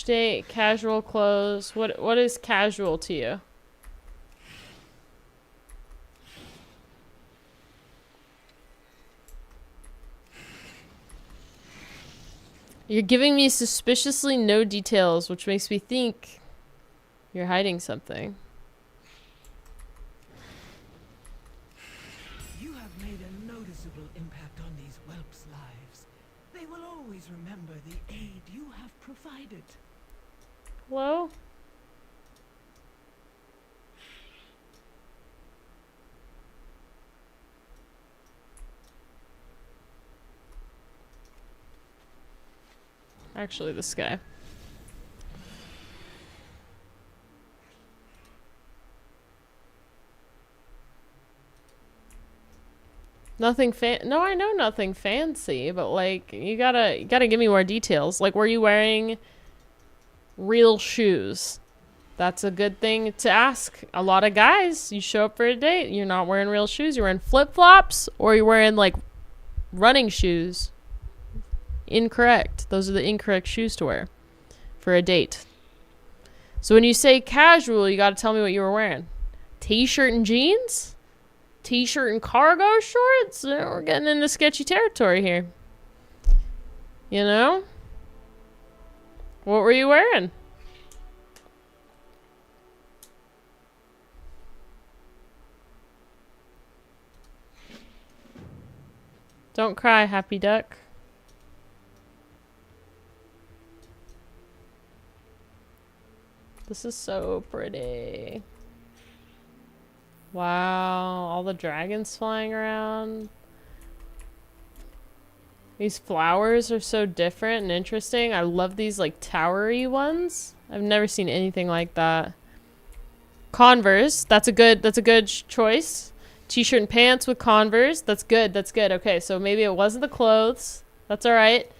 date, casual clothes. What is casual to you? You're giving me suspiciously no details, which makes me think you're hiding something. You have made a noticeable impact on these whelps' lives. They will always remember the aid you have provided. Hello? Actually, this guy. Nothing no, I know nothing fancy, but like you gotta give me more details. Like, were you wearing real shoes? That's a good thing to ask. A lot of guys, you show up for a date, you're not wearing real shoes, you're wearing flip-flops, or you're wearing like running shoes. Incorrect. Those are the incorrect shoes to wear for a date. So when you say casual, you gotta tell me what you were wearing. T-shirt and jeans? T-shirt and cargo shorts? We're getting into sketchy territory here. You know? What were you wearing? Don't cry, Happy Duck. This is so pretty. Wow, all the dragons flying around. These flowers are so different and interesting. I love these like towery ones. I've never seen anything like that. Converse, that's a good choice. T-shirt and pants with Converse. That's good. That's good. Okay, so maybe it wasn't the clothes. That's all right.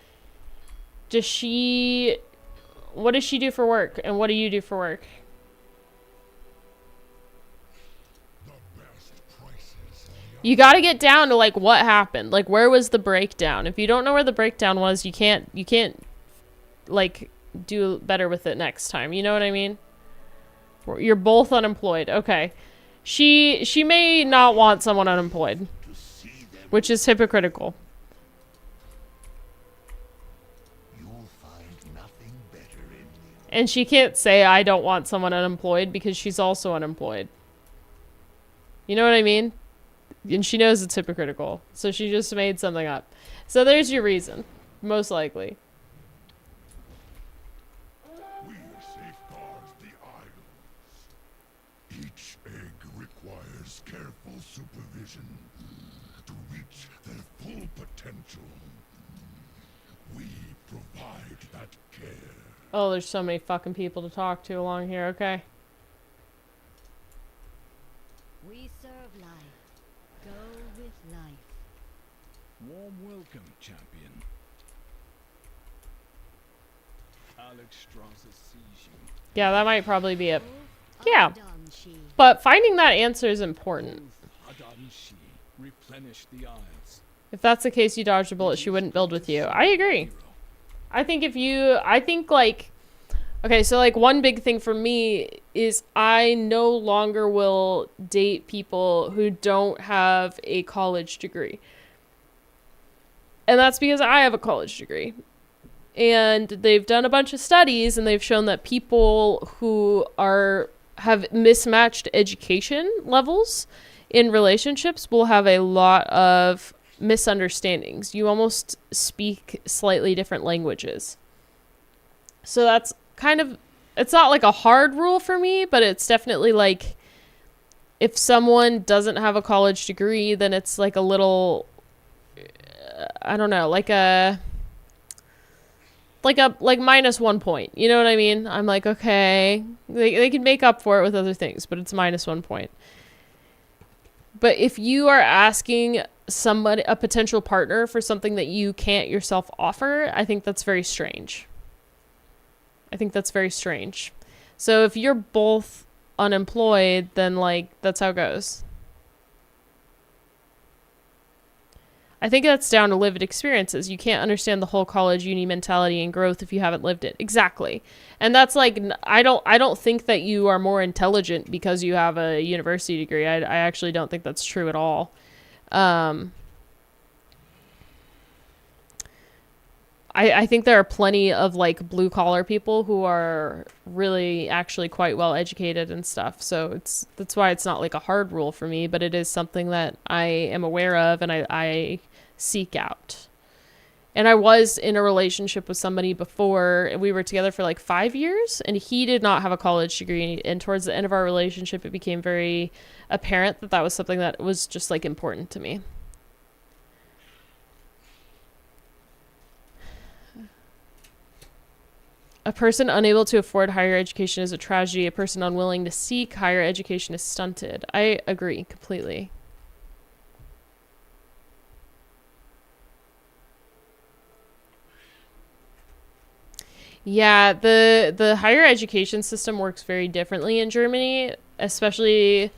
What does she do for work? And what do you do for work? You gotta get down to like what happened. Like, where was the breakdown? If you don't know where the breakdown was, you can't like do better with it next time. You know what I mean? You're both unemployed. Okay. She may not want someone unemployed, which is hypocritical. And she can't say, I don't want someone unemployed, because she's also unemployed. You know what I mean? And she knows it's hypocritical. So she just made something up. So there's your reason. Most likely. We safeguard the Isles. Each egg requires careful supervision to reach their full potential. We provide that care. Oh, there's so many fucking people to talk to along here, okay. We serve life. Go with warm welcome, champion. Alex Strasser sees you. Yeah, that might probably be it. Yeah. But finding that answer is important. Adanshi, replenish the isles. If that's the case, you dodged a bullet, she wouldn't build with you. I agree. I think like, okay, so like one big thing for me is I no longer will date people who don't have a college degree. And that's because I have a college degree. And they've done a bunch of studies and they've shown that people who have mismatched education levels in relationships will have a lot of misunderstandings. You almost speak slightly different languages. So that's kind of, it's not like a hard rule for me, but it's definitely like if someone doesn't have a college degree, then it's like a little, I don't know, like -1 point. You know what I mean? I'm like, okay, they can make up for it with other things, but it's -1 point. But if you are asking somebody, a potential partner, for something that you can't yourself offer, I think that's very strange. So if you're both unemployed, then like that's how it goes. I think that's down to lived experiences. You can't understand the whole college uni mentality and growth if you haven't lived it. Exactly. And that's like, I don't think that you are more intelligent because you have a university degree. I actually don't think that's true at all. I think there are plenty of like blue collar people who are really actually quite well educated and stuff. So that's why it's not like a hard rule for me, but it is something that I am aware of and I seek out. And I was in a relationship with somebody before. We were together for like 5 years and he did not have a college degree. And towards the end of our relationship, it became very apparent that that was something that was just like important to me. A person unable to afford higher education is a tragedy. A person unwilling to seek higher education is stunted. I agree completely. Yeah, the higher education system works very differently in Germany, especially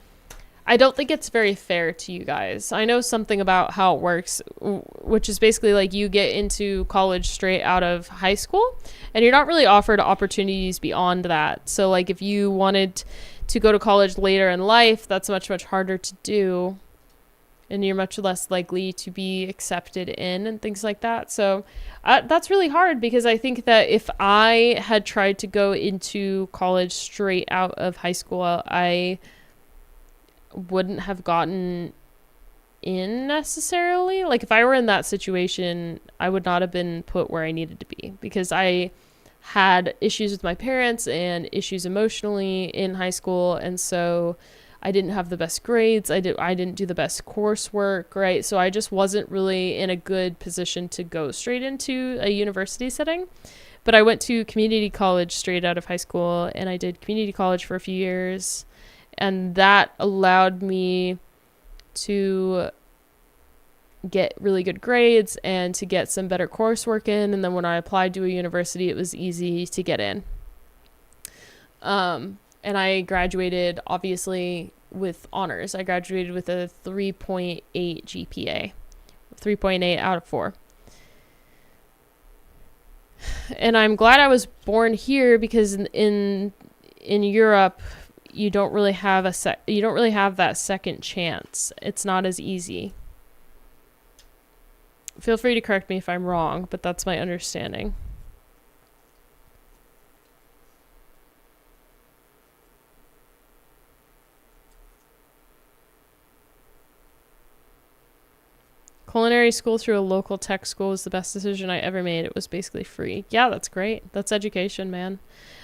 I don't think it's very fair to you guys. I know something about how it works, which is basically like you get into college straight out of high school and you're not really offered opportunities beyond that. So like if you wanted to go to college later in life, that's much, much harder to do. And you're much less likely to be accepted in and things like that. So that's really hard because I think that if I had tried to go into college straight out of high school, I wouldn't have gotten in necessarily. Like if I were in that situation, I would not have been put where I needed to be because I had issues with my parents and issues emotionally in high school. And so I didn't have the best grades. I didn't do the best coursework, right? So I just wasn't really in a good position to go straight into a university setting. But I went to community college straight out of high school and I did community college for a few years. And that allowed me to get really good grades and to get some better coursework in. And then when I applied to a university, it was easy to get in. And I graduated, obviously, with honors. I graduated with a 3.8 GPA, 3.8 out of 4. And I'm glad I was born here because in Europe, you don't really have that second chance. It's not as easy. Feel free to correct me if I'm wrong, but that's my understanding. Culinary school through a local tech school was the best decision I ever made. It was basically free. Yeah, that's great. That's education, man.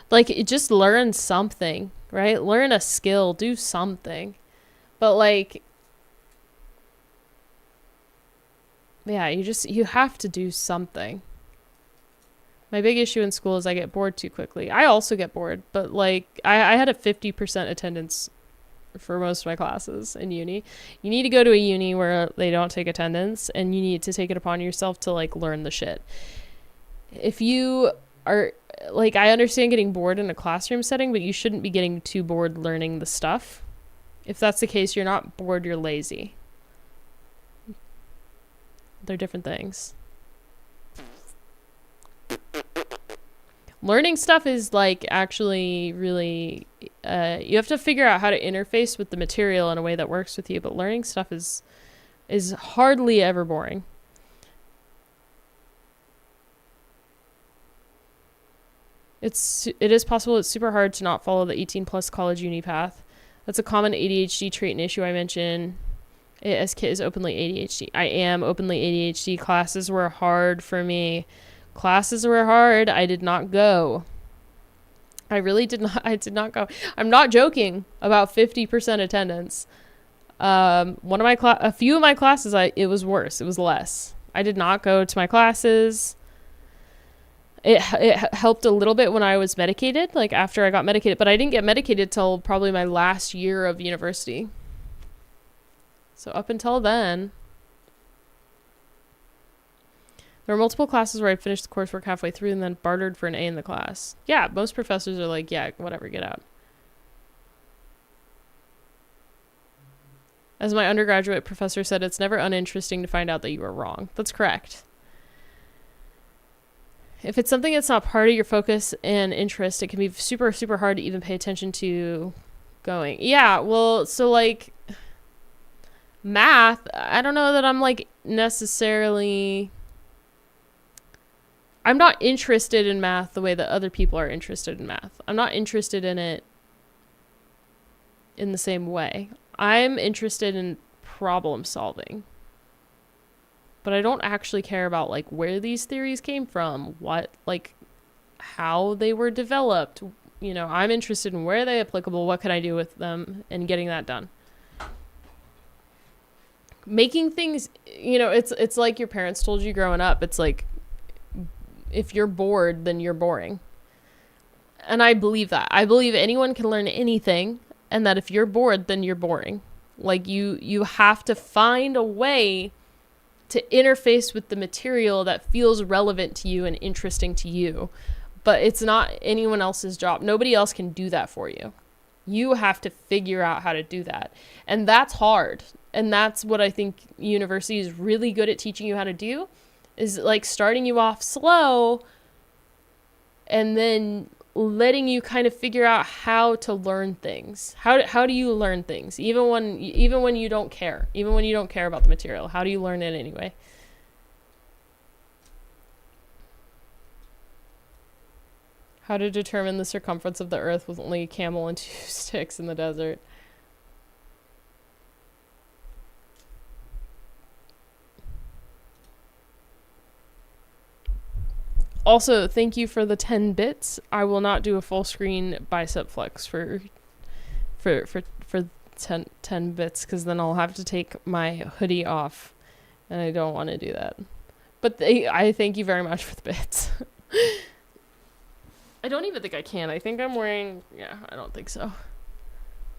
Like, just learn something, right? Learn a skill, do something. But like, yeah, you have to do something. My big issue in school is I get bored too quickly. I also get bored, but like, I had a 50% attendance for most of my classes in uni. You need to go to a uni where they don't take attendance, and you need to take it upon yourself to like learn the shit. If you are like, I understand getting bored in a classroom setting, but you shouldn't be getting too bored learning the stuff. If that's the case, you're not bored, you're lazy. They're different things. Learning stuff is like actually really, you have to figure out how to interface with the material in a way that works with you, but learning stuff is hardly ever boring. It is possible. It's super hard to not follow the 18+ college uni path. That's a common ADHD trait and issue I mentioned. ASK is openly ADHD. I am openly ADHD. Classes were hard for me. Classes were hard. I did not go. I really did not. I did not go. I'm not joking about 50% attendance. A few of my classes, it was worse. It was less. I did not go to my classes. It helped a little bit when I was medicated, like after I got medicated, but I didn't get medicated till probably my last year of university. So up until then, there were multiple classes where I finished the coursework halfway through and then bartered for an A in the class. Yeah, most professors are like, yeah, whatever, get out. As my undergraduate professor said, it's never uninteresting to find out that you were wrong. That's correct. If it's something that's not part of your focus and interest, it can be super, super hard to even pay attention to going. Yeah, well, so like math, I don't know that I'm like necessarily... I'm not interested in math the way that other people are interested in math. I'm not interested in it in the same way. I'm interested in problem solving. But I don't actually care about like where these theories came from, what, like how they were developed. You know, I'm interested in where they're applicable, what can I do with them, and getting that done. Making things, you know, it's like your parents told you growing up. It's like, if you're bored, then you're boring. And I believe that. I believe anyone can learn anything, and that if you're bored, then you're boring. Like you have to find a way to interface with the material that feels relevant to you and interesting to you. But it's not anyone else's job. Nobody else can do that for you. You have to figure out how to do that. And that's hard. And that's what I think university is really good at teaching you how to do, is like starting you off slow and then letting you kind of figure out how to learn things. How do you learn things? Even when you don't care. Even when you don't care about the material. How do you learn it anyway? How to determine the circumference of the earth with only a camel and 2 sticks in the desert. Also, thank you for the 10 bits. I will not do a full screen bicep flex for 10 bits, because then I'll have to take my hoodie off, and I don't want to do that. But I thank you very much for the bits. I don't even think I can. I think I'm wearing... Yeah, I don't think so.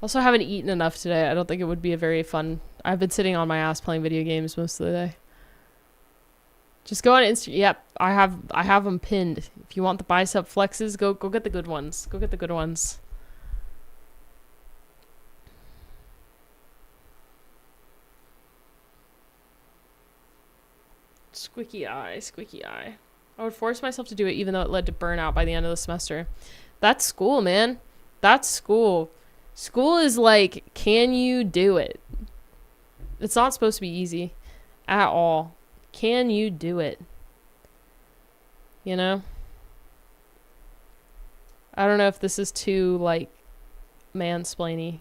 Also, I haven't eaten enough today. I don't think it would be a very fun... I've been sitting on my ass playing video games most of the day. Just go on Instagram. Yep, I have them pinned. If you want the bicep flexes, go get the good ones. Go get the good ones. Squeaky eye, squeaky eye. I would force myself to do it even though it led to burnout by the end of the semester. That's school, man. That's school. School is like, can you do it? It's not supposed to be easy at all. Can you do it? You know? I don't know if this is too, like, mansplainy.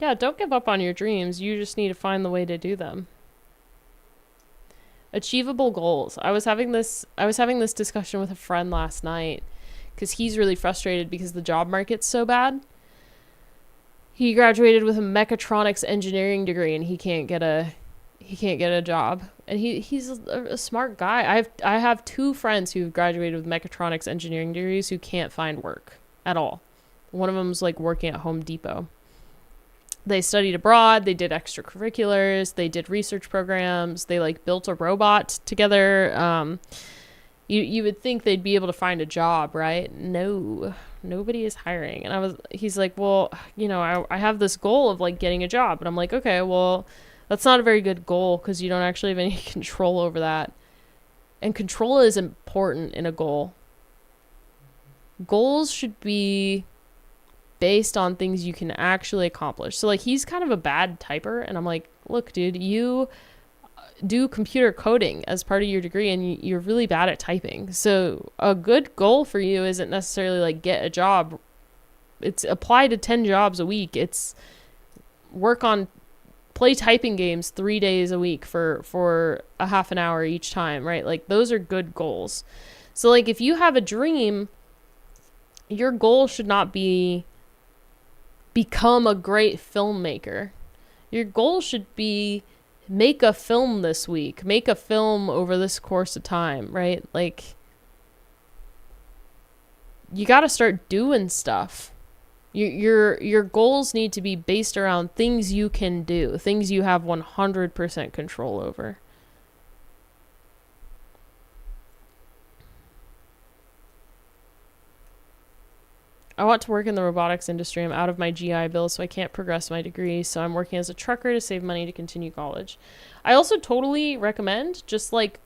Yeah, don't give up on your dreams. You just need to find the way to do them. Achievable goals. I was having this discussion with a friend last night because he's really frustrated because the job market's so bad. He graduated with a mechatronics engineering degree and he he can't get a job. And he's a smart guy. I have 2 friends who've graduated with mechatronics engineering degrees who can't find work at all. One of them's like working at Home Depot. They studied abroad, they did extracurriculars, they did research programs, they like built a robot together. You would think they'd be able to find a job, right? No, nobody is hiring. And he's like, well, you know, I have this goal of like getting a job. And I'm like, okay, well, that's not a very good goal because you don't actually have any control over that. And control is important in a goal. Goals should be based on things you can actually accomplish. So like he's kind of a bad typer, and I'm like, look, dude, you do computer coding as part of your degree and you're really bad at typing. So a good goal for you isn't necessarily like get a job. It's apply to 10 jobs a week. It's play typing games 3 days a week for a half an hour each time, right? Like those are good goals. So like if you have a dream, your goal should not be become a great filmmaker. Your goal should be make a film this week, make a film over this course of time, right? Like you got to start doing stuff. Your goals need to be based around things you can do, things you have 100% control over. I want to work in the robotics industry. I'm out of my GI Bill, so I can't progress my degree. So I'm working as a trucker to save money to continue college. I also totally recommend just like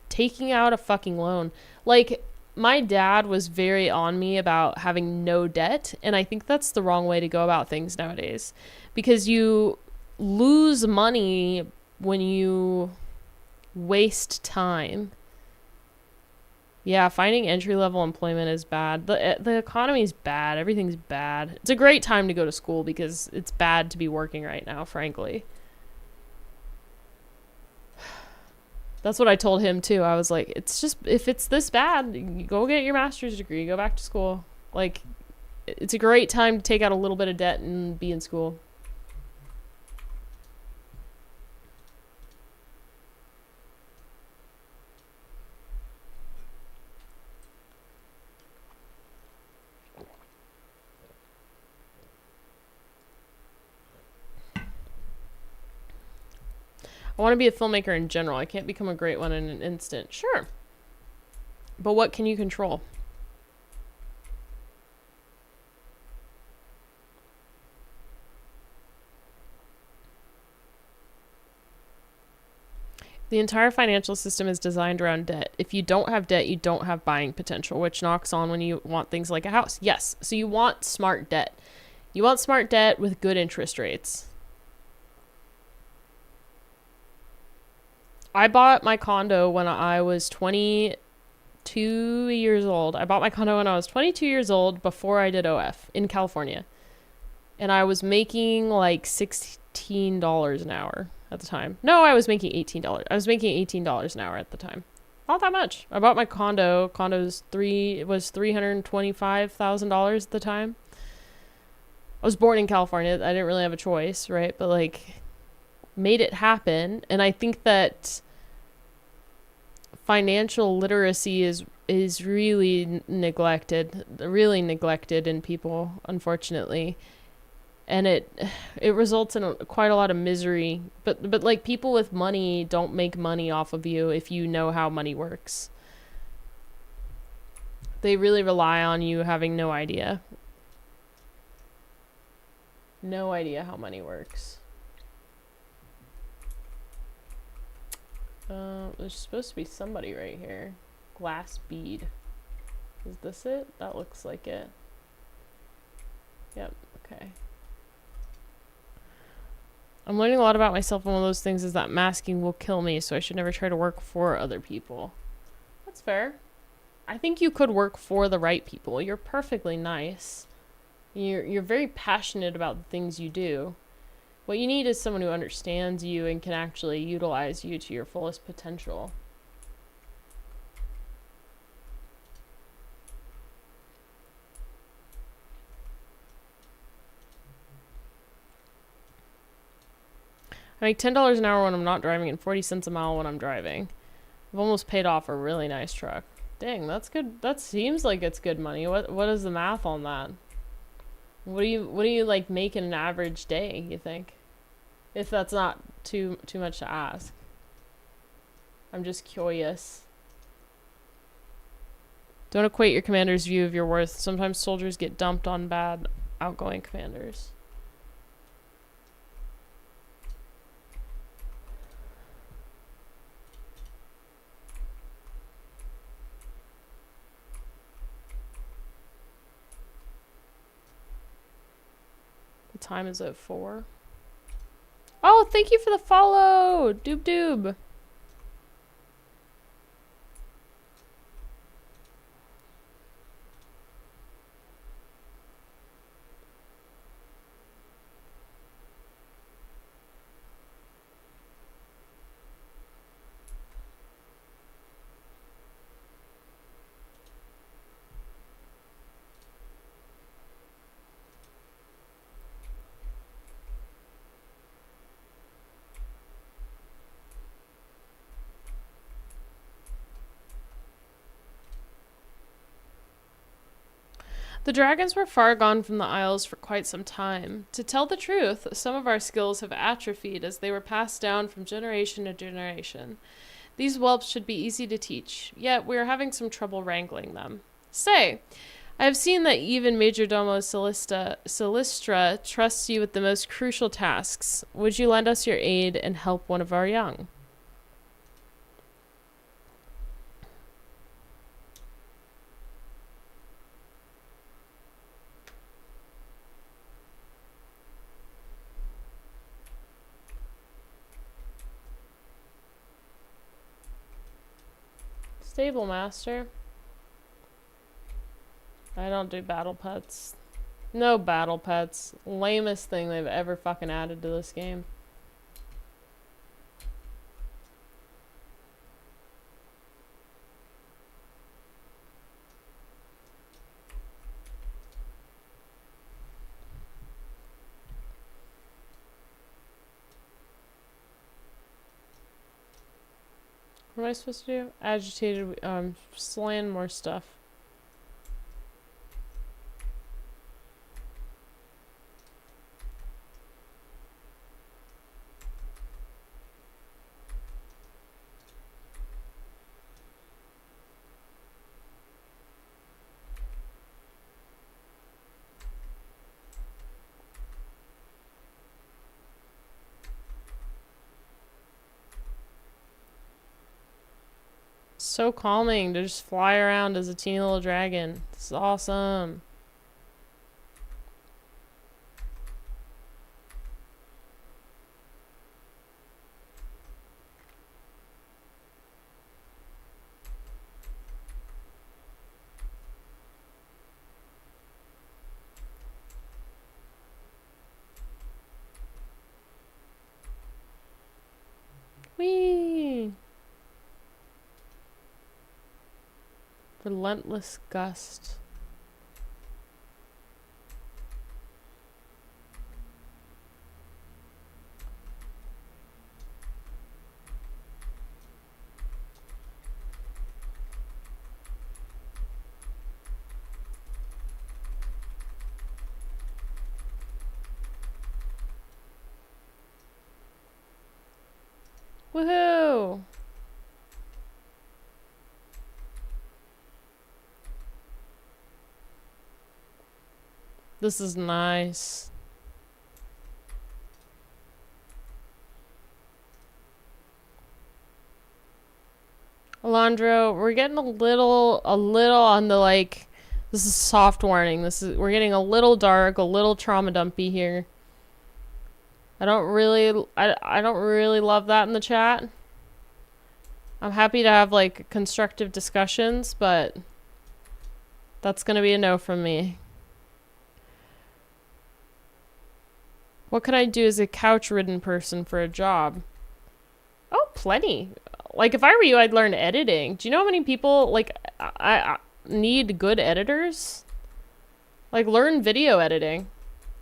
taking out a fucking loan. Like my dad was very on me about having no debt. And I think that's the wrong way to go about things nowadays, because you lose money when you waste time. Yeah, finding entry-level employment is bad. The economy's bad. Everything's bad. It's a great time to go to school because it's bad to be working right now, frankly. That's what I told him, too. I was like, it's just, if it's this bad, you go get your master's degree. Go back to school. Like, it's a great time to take out a little bit of debt and be in school. I want to be a filmmaker in general. I can't become a great one in an instant. Sure. But what can you control? The entire financial system is designed around debt. If you don't have debt, you don't have buying potential, which knocks on when you want things like a house. Yes. So you want smart debt. You want smart debt with good interest rates. I bought my condo when I was 22 years old. I bought my condo when I was 22 years old before I did OF in California. And I was making like $16 an hour at the time. No, I was making $18. I was making $18 an hour at the time. Not that much. I bought my condo. Condo's was $325,000 at the time. I was born in California. I didn't really have a choice, right? But like made it happen. And I think that financial literacy is really neglected in people, unfortunately. And it results in quite a lot of misery. But like people with money don't make money off of you if you know how money works. They really rely on you having no idea. No idea how money works. There's supposed to be somebody right here. Glass bead. Is this it? That looks like it. Yep, okay. I'm learning a lot about myself, and one of those things is that masking will kill me, so I should never try to work for other people. That's fair. I think you could work for the right people. You're perfectly nice. You're very passionate about the things you do. What you need is someone who understands you and can actually utilize you to your fullest potential. I make $10 an hour when I'm not driving and 40 cents a mile when I'm driving. I've almost paid off a really nice truck. Dang, that's good. That seems like it's good money. What is the math on that? What do you like make in an average day, you think? If that's not too much to ask. I'm just curious. Don't equate your commander's view of your worth. Sometimes soldiers get dumped on bad, outgoing commanders. The time is at 4. Oh, thank you for the follow, Doob. The dragons were far gone from the Isles for quite some time. To tell the truth, some of our skills have atrophied as they were passed down from generation to generation. These whelps should be easy to teach, yet we are having some trouble wrangling them. Say, I have seen that even Majordomo Silistra trusts you with the most crucial tasks. Would you lend us your aid and help one of our young? Stable master. I don't do battle pets. No battle pets. Lamest thing they've ever fucking added to this game. What am I supposed to do? Agitated, slaying more stuff. So calming to just fly around as a teeny little dragon. This is awesome. Whee! Relentless gust. Woohoo! This is nice. Alondro, we're getting a little on the like, this is soft warning. We're getting a little dark, a little trauma dumpy here. I don't really love that in the chat. I'm happy to have like constructive discussions, but that's gonna be a no from me. What could I do as a couch-ridden person for a job? Oh, plenty. Like, if I were you, I'd learn editing. Do you know how many people, like, I need good editors? Like, learn video editing.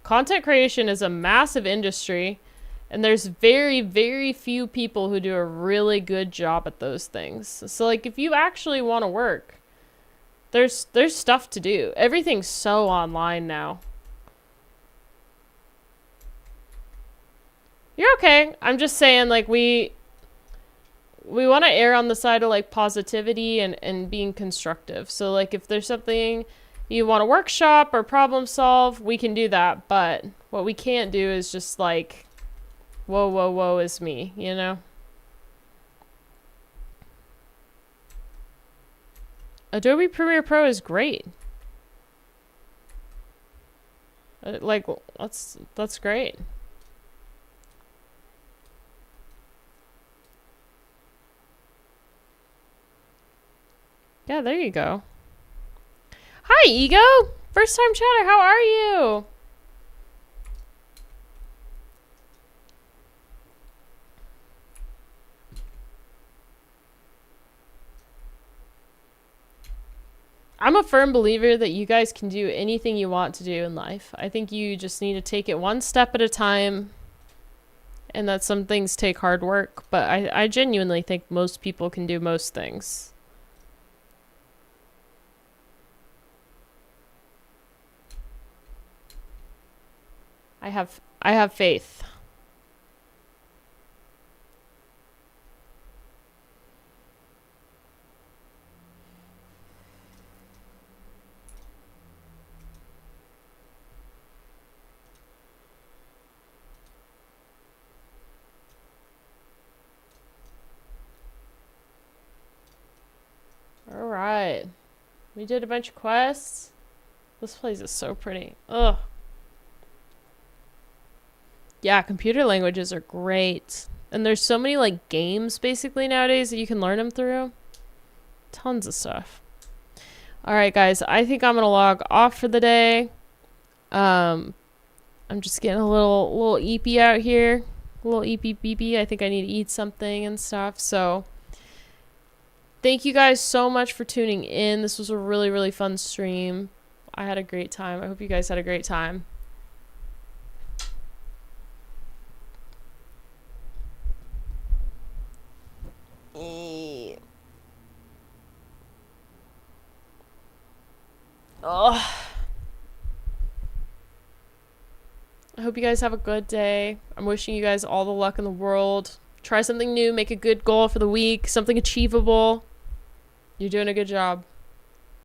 Content creation is a massive industry, And there's very, very few people who do a really good job at those things. So like if you actually want to work, there's stuff to do. Everything's so online now. You're okay. I'm just saying, like, we want to err on the side of like positivity and being constructive. So like if there's something you want to workshop or problem solve, we can do that. But what we can't do is just like, whoa, whoa, whoa is me, you know? Adobe Premiere Pro is great. Like, that's great. Yeah, there you go. Hi, Ego! First time chatter, how are you? I'm a firm believer that you guys can do anything you want to do in life. I think you just need to take it one step at a time, and that some things take hard work, but I genuinely think most people can do most things. I have faith. All right. We did a bunch of quests. This place is so pretty. Ugh. Yeah, computer languages are great. And there's so many like games basically nowadays that you can learn them through. Tons of stuff. All right, guys. I think I'm going to log off for the day. I'm just getting a little eepy out here. A little eepy beepy. I think I need to eat something and stuff. So thank you guys so much for tuning in. This was a really, really fun stream. I had a great time. I hope you guys had a great time. Oh. I hope you guys have a good day. I'm wishing you guys all the luck in the world. Try something new, make a good goal for the week, something achievable. You're doing a good job.